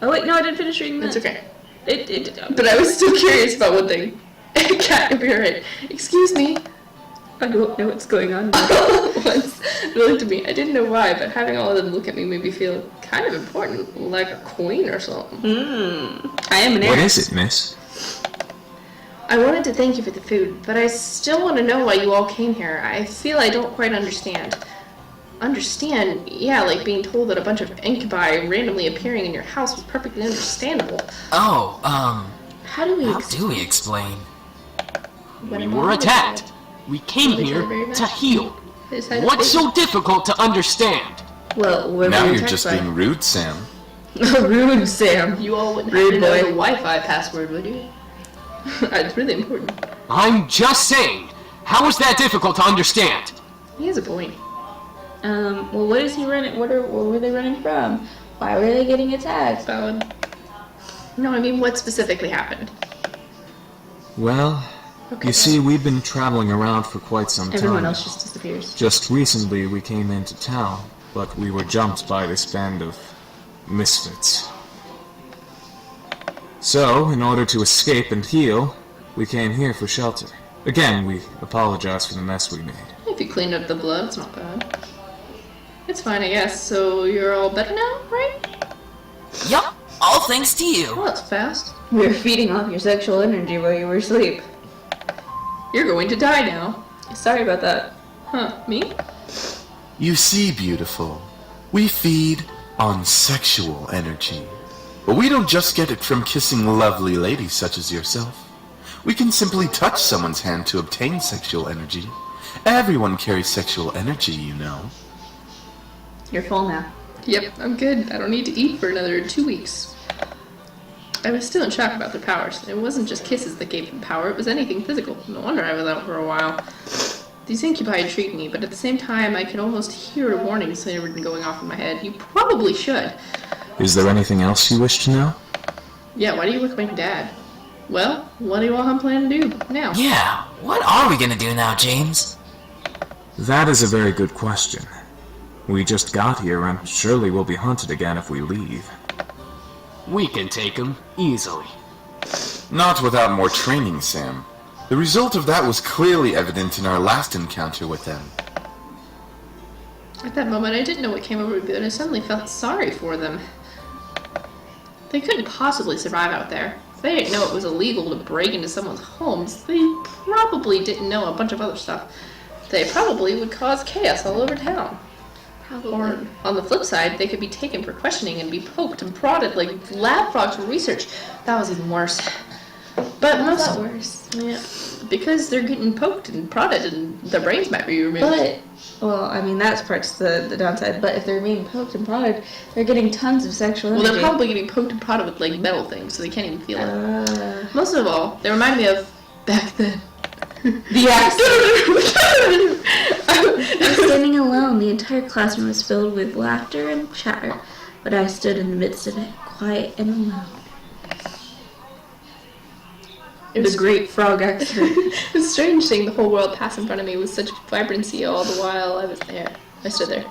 Oh wait, no, I didn't finish reading that. That's okay. But I was still curious about one thing. Cat, if you're right. Excuse me. I don't know what's going on. Once they looked at me. I didn't know why, but having all of them look at me made me feel kind of important, like a queen or something. I am an heir. What is it, miss? I wanted to thank you for the food, but I still want to know why you all came here. I feel I don't quite understand. Understand? Yeah, like being told that a bunch of incubi randomly appearing in your house was perfectly understandable. Oh, How do we how do we explain? We were attacked. We came here to heal. What's so difficult to understand? Well, we're Now being you're attacked just by- being rude, Sam. rude, Sam. You all wouldn't Rude have to know boy. the Wi-Fi password, would you? It's really important. I'm just saying. How is that difficult to understand? He has a point. Well, what is he running? What were they running from? Why were they getting attacked? Valid. No, I mean, what specifically happened? Well, you see, we've been traveling around for quite some time. Everyone else just disappears. Just recently we came into town, but we were jumped by this band of misfits. So, in order to escape and heal, we came here for shelter. Again, we apologize for the mess we made. If you cleaned up the blood, it's not bad. It's fine, I guess. So you're all better now, right? Yup, all thanks to you. Well, that's fast. We were feeding off your sexual energy while you were asleep. You're going to die now. Sorry about that. Huh, me? You see, beautiful, we feed on sexual energy. But we don't just get it from kissing lovely ladies such as yourself. We can simply touch someone's hand to obtain sexual energy. Everyone carries sexual energy, you know. You're full now. Yep, I'm good. I don't need to eat for another 2 weeks. I was still in shock about their powers. It wasn't just kisses that gave them power, it was anything physical. No wonder I was out for a while. These incubi intrigued me, but at the same time, I could almost hear a warning siren going off in my head. You probably should. Is there anything else you wish to know? Yeah, why do you look like my dad? Well, what do you all have planned to do now? Yeah, what are we gonna do now, James? That is a very good question. We just got here and surely we'll be hunted again if we leave. We can take him easily. Not without more training, Sam. The result of that was clearly evident in our last encounter with them. At that moment, I didn't know what came over me, but I suddenly felt sorry for them. They couldn't possibly survive out there. If they didn't know it was illegal to break into someone's homes, they probably didn't know a bunch of other stuff. They probably would cause chaos all over town. Or, on the flip side, they could be taken for questioning and be poked and prodded like lab frogs for research. That was even worse. But most worse. yeah, because they're getting poked and prodded and their brains might be removed. But, well, I mean, that's part's the downside. But if they're being poked and prodded, they're getting tons of sexual Well, energy. they're probably getting poked and prodded with like metal things, so they can't even feel it. Most of all, they remind me of back then. The accident. I was standing alone. The entire classroom was filled with laughter and chatter, but I stood in the midst of it, quiet and alone. It was The great frog accident. It was strange seeing the whole world pass in front of me with such vibrancy all the while I was there. I stood there.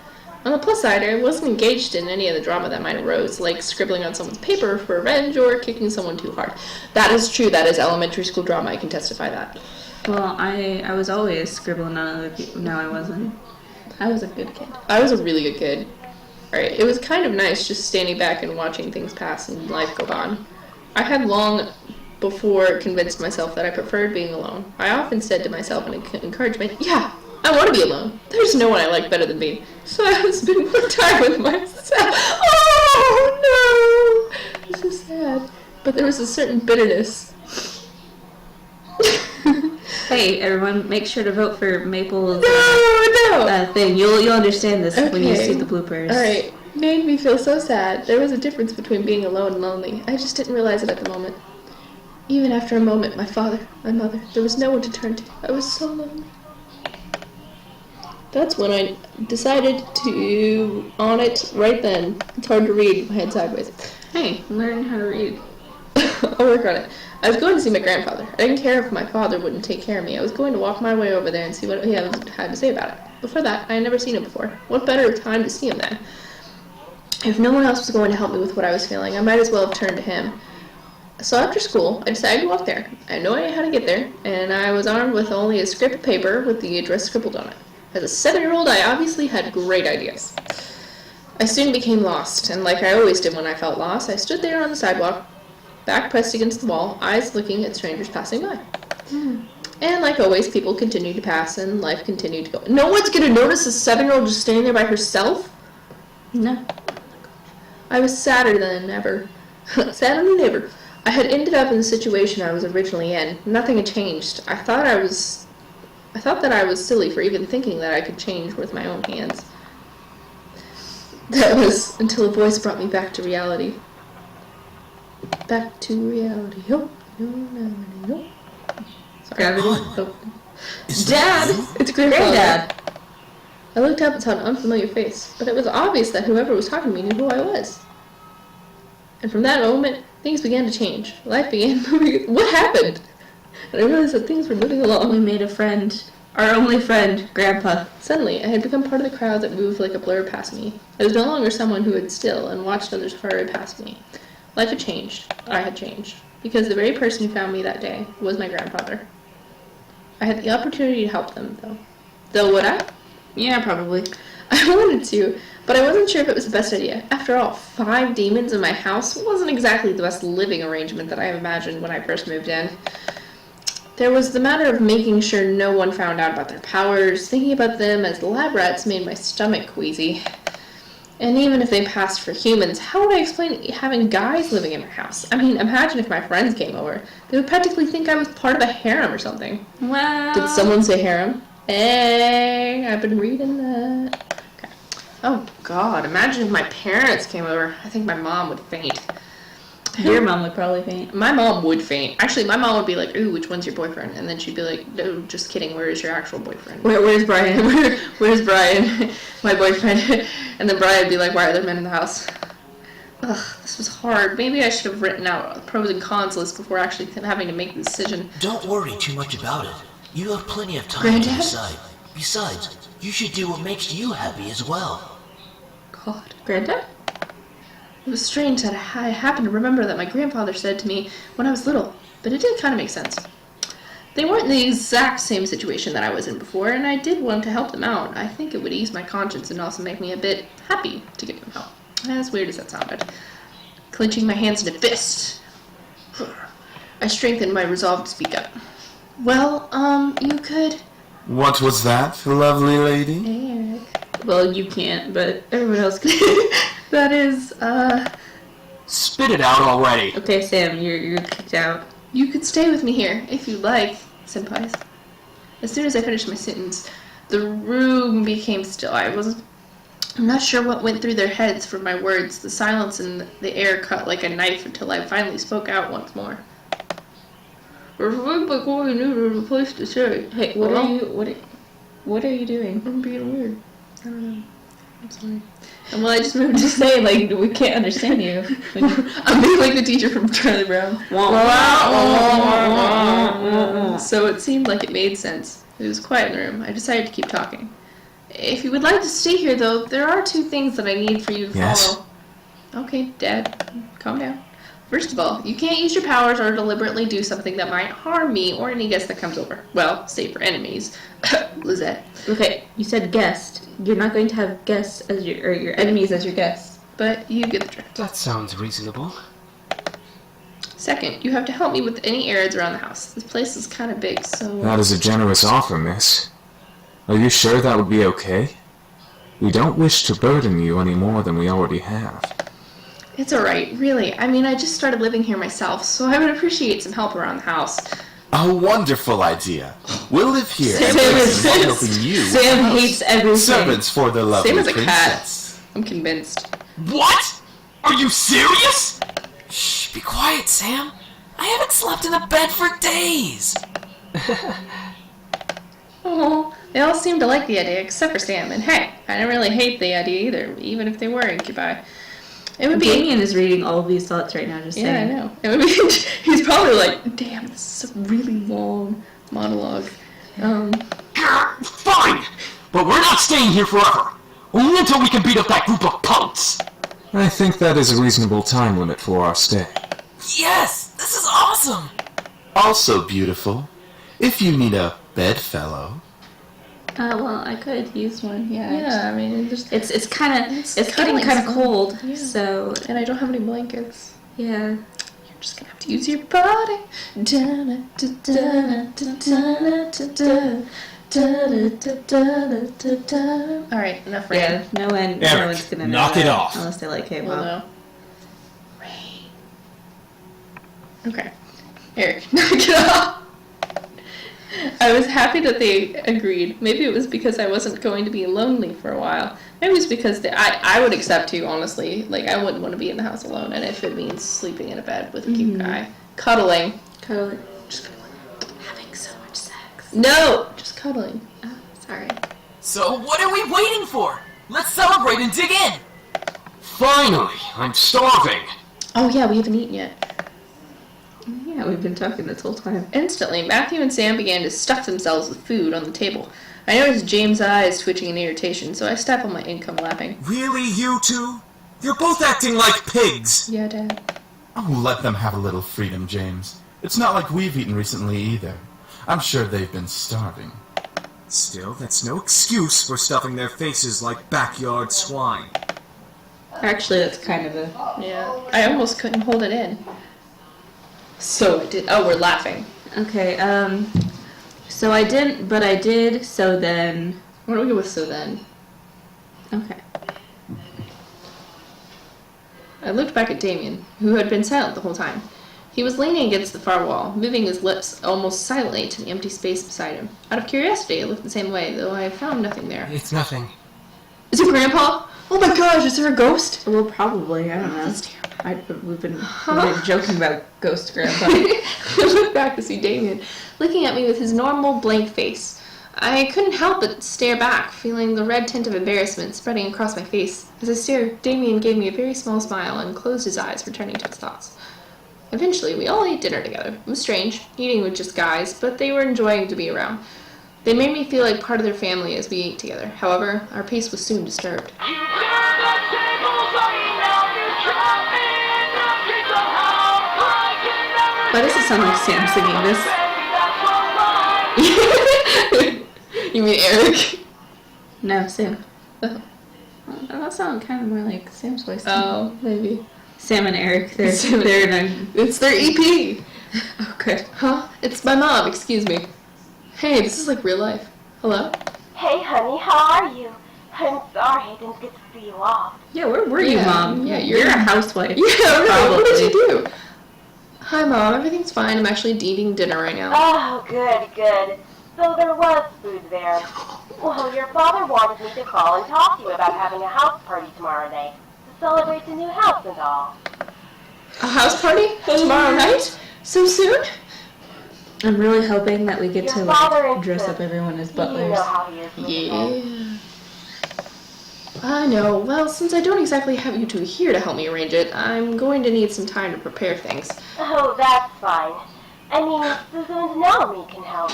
On the plus side, I wasn't engaged in any of the drama that might arose, like scribbling on someone's paper for revenge or kicking someone too hard. That is true. That is elementary school drama. I can testify that. Well, I was always scribbling on other people. No, I wasn't. I was a good kid. I was a really good kid. Alright, it was kind of nice just standing back and watching things pass and life go on. I had long before convinced myself that I preferred being alone. I often said to myself in encouragement, yeah, I want to be alone. There's no one I like better than me. So I was spending more time with myself. Oh, no! This is sad. But there was a certain bitterness. Hey, everyone, make sure to vote for Maple's No! thing. You'll understand this when you see the bloopers. Alright. Made me feel so sad. There was a difference between being alone and lonely. I just didn't realize it at the moment. Even after a moment, my father, my mother, there was no one to turn to. I was so lonely. That's when I decided to on it right then. It's hard to read, my head sideways. Hey, learn how to read. I'll work on it. I was going to see my grandfather. I didn't care if my father wouldn't take care of me. I was going to walk my way over there and see what he had to say about it. Before that, I had never seen him before. What better time to see him then? If no one else was going to help me with what I was feeling, I might as well have turned to him. So after school, I decided to walk there. I had no idea how to get there, and I was armed with only a scrap of paper with the address scribbled on it. As a 7-year-old, I obviously had great ideas. I soon became lost, and like I always did when I felt lost, I stood there on the sidewalk, back pressed against the wall, eyes looking at strangers passing by. And like always, people continued to pass, and life continued to go. No one's gonna notice a 7-year-old just standing there by herself? No. I was sadder than ever. Sadder than ever. I had ended up in the situation I was originally in. Nothing had changed. I thought that I was silly for even thinking that I could change with my own hands. That was until a voice brought me back to reality. Back to reality. Oh, no. Sorry. Oh. Dad! It's Granddad! I looked up and saw an unfamiliar face, but it was obvious that whoever was talking to me knew who I was. And from that moment, things began to change. Life began moving. What happened? And I realized that things were moving along. We made a friend. Our only friend, Grandpa. Suddenly, I had become part of the crowd that moved like a blur past me. I was no longer someone who had still and watched others hurry past me. Life had changed. I had changed. Because the very person who found me that day was my grandfather. I had the opportunity to help them, though. Though would I? Yeah, probably. I wanted to, but I wasn't sure if it was the best idea. After all, 5 demons in my house wasn't exactly the best living arrangement that I imagined when I first moved in. There was the matter of making sure no one found out about their powers. Thinking about them as lab rats made my stomach queasy. And even if they passed for humans, how would I explain having guys living in my house? I mean, imagine if my friends came over. They would practically think I was part of a harem or something. Well... Did someone say harem? Hey, I've been reading that. Okay. Oh, God. Imagine if my parents came over. I think my mom would faint. Your mom would probably faint. My mom would faint. Actually, my mom would be like, ooh, which one's your boyfriend? And then she'd be like, no, just kidding. Where is your actual boyfriend? Where's Brian? Where's Brian? My boyfriend. And then Brian would be like, why are there men in the house? Ugh, this was hard. Maybe I should have written out a pros and cons list before actually having to make the decision. Don't worry too much about it. You have plenty of time to Granddad? decide. Besides, you should do what makes you happy as well. God. Granddad? It was strange that I happened to remember that my grandfather said to me when I was little, but it did kind of make sense. They weren't in the exact same situation that I was in before, and I did want to help them out. I think it would ease my conscience and also make me a bit happy to give them help. As weird as that sounded. Clenching my hands in a fist, I strengthened my resolve to speak up. Well, you could... What was that, lovely lady? Hey, Eric. Well, you can't, but everyone else can. That is, Spit it out already. Okay, Sam, you're kicked out. You could stay with me here, if you'd like, senpais. As soon as I finished my sentence, the room became still. I'm not sure what went through their heads for my words. The silence in the air cut like a knife until I finally spoke out once more. Hey, What are you doing? I'm being weird. I don't know. I'm sorry. And well, I just moved to say, Like, we can't understand you. I'm being like the teacher from Charlie Brown. So it seemed like it made sense. It was quiet in the room. I decided to keep talking. If you would like to stay here, though, there are 2 things that I need for you to follow. Okay, Dad, calm down. First of all, you can't use your powers or deliberately do something that might harm me or any guest that comes over. Well, save for enemies. Lizette. Okay, you said guest. You're not going to have guests as your enemies as your guests. But you get the drift. That sounds reasonable. Second, you have to help me with any errands around the house. This place is kind of big, so... That is a generous offer, miss. Are you sure that would be okay? We don't wish to burden you any more than we already have. It's alright, really. I mean, I just started living here myself, so I would appreciate some help around the house. A wonderful idea. We'll live here Sam and is- focus on helping you. Sam hates everything. Servants for the lovely Sam is a cat. princess. I'm convinced. What? Are you serious? Shh, be quiet, Sam. I haven't slept in a bed for days. Oh, they all seem to like the idea except for Sam. And hey, I don't really hate the idea either, even if they were incubi. It would be... Damien is reading all of these thoughts right now, just Yeah, saying. I know. It would be... He's probably like, damn, this is a really long monologue. Fine! But we're not staying here forever. Only until we can beat up that group of punks. I think that is a reasonable time limit for our stay. Yes, this is awesome. Also beautiful. If you need a bedfellow. Well, I could use one, yeah. Yeah, I mean, just... It's getting cuddling kind of fun. cold, Yeah. so And I don't have any blankets. yeah. You're just gonna have to use your body. Alright, enough rain. Yeah, no Eric, one's gonna know knock it that off. unless they like K-pop. Well, no. Rain. Okay. Eric, knock it off. I was happy that they agreed. Maybe it was because I wasn't going to be lonely for a while. Maybe it's because I would accept you, honestly. Like, I wouldn't want to be in the house alone, and if it means sleeping in a bed with a cute guy. Cuddling. Cuddling. Just having so much sex. No! Just cuddling. Oh, sorry. So what are we waiting for? Let's celebrate and dig in. Finally, I'm starving. Oh yeah, we haven't eaten yet. Yeah, we've been talking this whole time. Instantly, Matthew and Sam began to stuff themselves with food on the table. I noticed James' eyes twitching in irritation, so I stifled my income laughing. Really, you two? You're both acting like pigs! Yeah, Dad. Oh, let them have a little freedom, James. It's not like we've eaten recently either. I'm sure they've been starving. Still, that's no excuse for stuffing their faces like backyard swine. Actually, that's kind of a... Yeah. I almost couldn't hold it in. So I did. Oh, we're laughing. Okay, so I didn't, but I did, so then... Why don't we go with so then? Okay. I looked back at Damien, who had been silent the whole time. He was leaning against the far wall, moving his lips almost silently to the empty space beside him. Out of curiosity, I looked the same way, though I found nothing there. It's nothing. Is it Grandpa? Oh my gosh, is there a ghost? Well, probably, I don't know. That's terrible. We've been joking about Ghost Grandpa. I looked back to see Damien, looking at me with his normal blank face. I couldn't help but stare back, feeling the red tint of embarrassment spreading across my face. As I stared, Damien gave me a very small smile and closed his eyes, returning to his thoughts. Eventually, we all ate dinner together. It was strange, eating with just guys, but they were enjoying to be around. They made me feel like part of their family as we ate together. However, our peace was soon disturbed. Why does it sound like Sam singing this? You mean Eric? No, Sam. Oh. Well, that sounded kind of more like Sam's voice. Oh, maybe. Sam and Eric, they're Sam and- in a... It's their EP! Oh, good. Huh? It's my mom, excuse me. Hey, this is like real life. Hello? Hey, honey, how are you? I'm sorry I didn't get to see you off. Yeah, where were you, Yeah, Mom? yeah, you're a housewife. Yeah, really? Probably. What did you do? Hi, Mom. Everything's fine. I'm actually eating dinner right now. Oh, good, good. So there was food there. Well, your father wanted me to call and talk to you about having a house party tomorrow night to celebrate the new house and all. A house party? Tomorrow night? So soon? I'm really hoping that we get Your to father like, dress up everyone as You butlers. know how he is with him. Yeah. I know. Well, since I don't exactly have you two here to help me arrange it, I'm going to need some time to prepare things. Oh, that's fine. I mean, Susan and Naomi can help.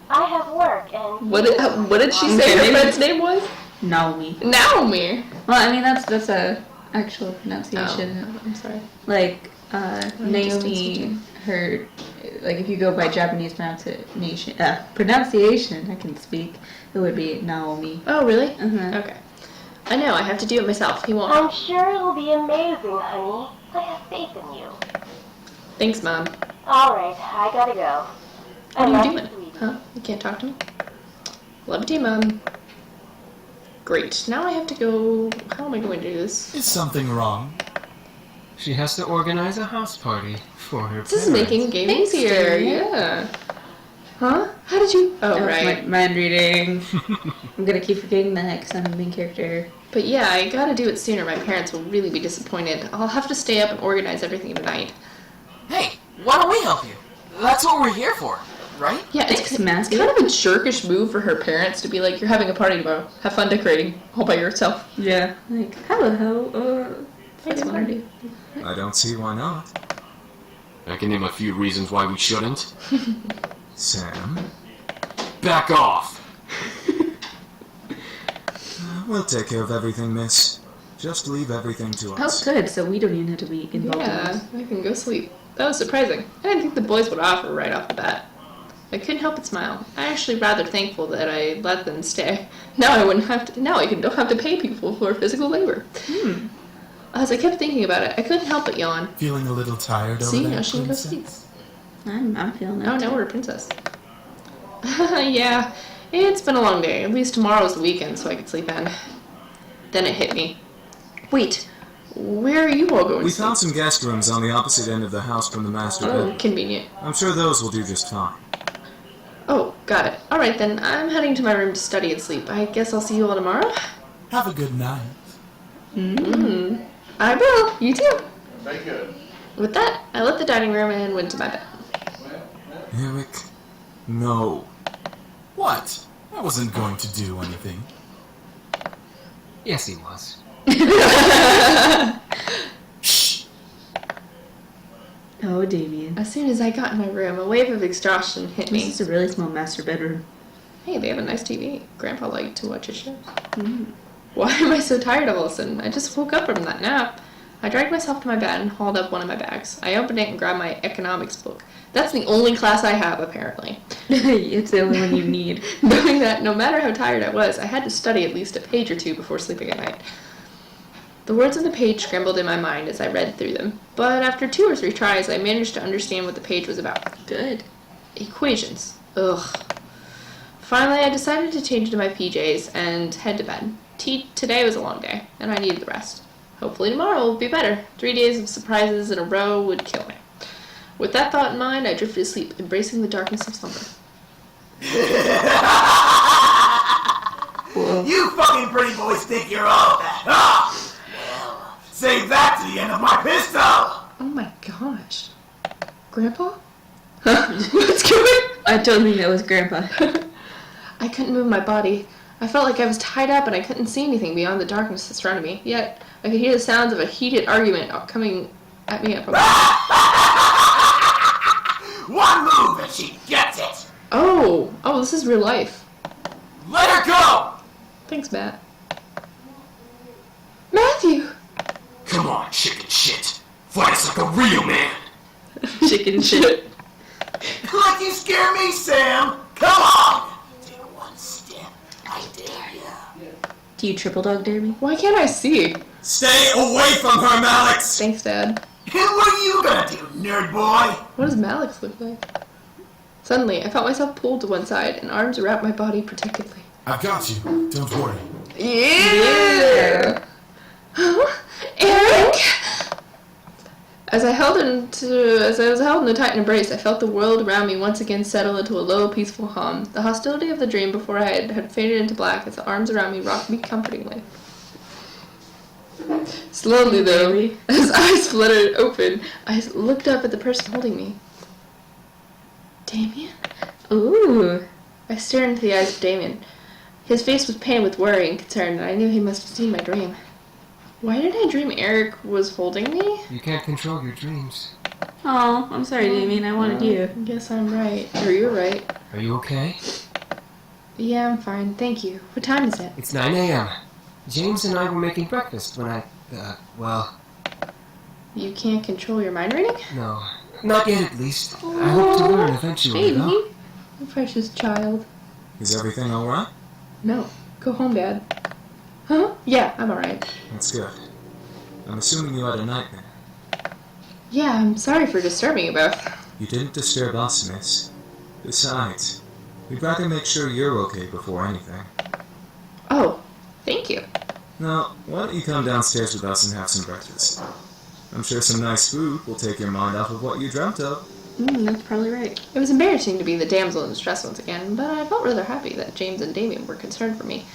I have work and... What did she say her friend's name was? Naomi. Naomi. Well, I mean, that's a actual pronunciation. Oh, I'm sorry. Like, just Naomi, her, like, if you go by Japanese pronunciation, I can speak, it would be Naomi. Oh, really? Uh-huh. Okay. I know. I have to do it myself. He won't. I'm sure it'll be amazing, honey. I have faith in you. Thanks, Mom. Alright, I gotta go. What I are you love doing? sweetie. Huh? You can't talk to me? Love you, Mom. Great. Now I have to go... How am I going to do this? Is something wrong? She has to organize a house party for her This is making the game easier. Yeah. Huh? How did you... Oh, That was right. my mind reading. I'm gonna keep forgetting that because I'm the main character. But yeah, I gotta do it sooner. My parents will really be disappointed. I'll have to stay up and organize everything tonight. Hey, why don't we help you? That's what we're here for, right? Yeah, Thanks, it's Matthew. kind of a jerkish move for her parents to be like, you're having a party tomorrow. Have fun decorating. All by yourself. Yeah. Like, hello. Thanks, Marty. I don't see why not. I can name a few reasons why we shouldn't. Sam, Back off! we'll take care of everything, miss. Just leave everything to Oh, us. good. So we don't even have to be involved in Yeah, this. I can go sleep. That was surprising. I didn't think the boys would offer right off the bat. I couldn't help but smile. I'm actually rather thankful that I let them stay. Now I wouldn't have to. Now I don't have to pay people for physical labor. As I kept thinking about it, I couldn't help but yawn. Feeling a little tired over See, there, now she can go sleep. princess? I'm feeling Oh, it. now we're a princess. Yeah, it's been a long day. At least tomorrow's the weekend, so I could sleep in. Then it hit me. Wait, where are you all going? We to sleep? found some guest rooms on the opposite end of the house from the master Oh, bedroom. convenient. I'm sure those will do just fine. Oh, got it. Alright then, I'm heading to my room to study and sleep. I guess I'll see you all tomorrow? Have a good night. I will. You too. Very good. With that, I left the dining room and went to my bed. Eric, no. What? I wasn't going to do anything. Yes, he was. Shh! Oh, Damien. As soon as I got in my room, a wave of exhaustion hit This me. is a really small master bedroom. Hey, they have a nice TV. Grandpa liked to watch his shows. Why am I so tired all of a sudden? I just woke up from that nap. I dragged myself to my bed and hauled up one of my bags. I opened it and grabbed my economics book. That's the only class I have, apparently. It's the only one you need. Knowing that no matter how tired I was, I had to study at least a page or two before sleeping at night. The words on the page scrambled in my mind as I read through them, but after 2 or 3 tries, I managed to understand what the page was about. Good. Equations. Ugh. Finally, I decided to change into my PJs and head to bed. Today was a long day, and I needed the rest. Hopefully tomorrow will be better. 3 days of surprises in a row would kill me. With that thought in mind, I drifted asleep, embracing the darkness of slumber. You fucking pretty boys think you're all that, huh? Well, save that to the end of my pistol! Oh my gosh. Grandpa? What's going on? I told me that was Grandpa. I couldn't move my body. I felt like I was tied up and I couldn't see anything beyond the darkness that surrounded me. Yet, I could hear the sounds of a heated argument coming at me from... One move and she gets it! Oh, this is real life. Let her go! Thanks, Matt. Matthew! Come on, chicken shit. Fight us like a real man. Chicken shit. Like you scare me, Sam! Come on! Take one step, I dare you. Do you triple dog dare me? Why can't I see? Stay away from her, Malix! Thanks, Dad. And what are you gonna do, nerd boy? What does Malix look like? Suddenly, I felt myself pulled to one side and arms wrapped my body protectively. I've got you. Don't worry. Yeah! Eric! As I was held in a tight embrace, I felt the world around me once again settle into a low, peaceful hum. The hostility of the dream before I had faded into black as the arms around me rocked me comfortingly. Slowly, though, as eyes fluttered open, I looked up at the person holding me. Damien? Ooh. I stared into the eyes of Damien. His face was painted with worry and concern, and I knew he must have seen my dream. Why did I dream Eric was holding me? You can't control your dreams. Oh, I'm sorry, Damien. I wanted you. I guess I'm right. Or you're right. Are you okay? Yeah, I'm fine. Thank you. What time is it? It's 9 a.m. James and I were making breakfast when I, well, You can't control your mind reading? no. Not yet, at least. I hope to learn eventually, Baby. though. You precious child. Is everything alright? No. Go home, Dad. Huh? Yeah, I'm alright. That's good. I'm assuming you had a nightmare. Yeah, I'm sorry for disturbing you both. You didn't disturb us, miss. Besides, we'd rather make sure you're okay before anything. Oh, thank you. Now, why don't you come downstairs with us and have some breakfast? I'm sure some nice food will take your mind off of what you dreamt of. That's probably right. It was embarrassing to be the damsel in distress once again, but I felt rather happy that James and Damien were concerned for me,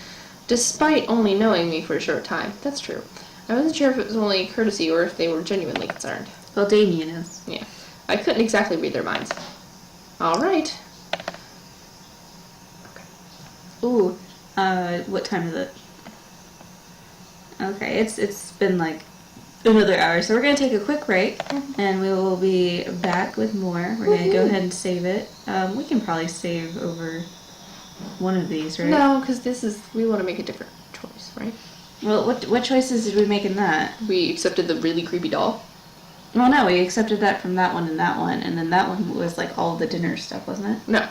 despite only knowing me for a short time. That's true. I wasn't sure if it was only courtesy or if they were genuinely concerned. Well, Damien is. Yeah. I couldn't exactly read their minds. Alright. Ooh, what time is it? Okay, it's been like another hour, so we're gonna take a quick break, and we will be back with more. We're gonna go ahead and save it. We can probably save over one of these, right? No, because we want to make a different choice, right? Well, what choices did we make in that? We accepted the really creepy doll. Well, no, we accepted that from that one, and then that one was like all the dinner stuff, wasn't it? No.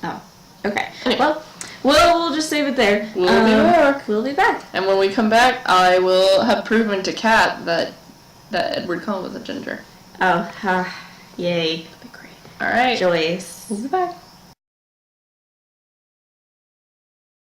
Oh, okay. Anyway. Well, we'll just save it there. We'll be back. We'll be back. And when we come back, I will have proven to Kat that Edward Cullen was a ginger. Oh, yay. That'd be great. Alright. Joyce. We'll be back.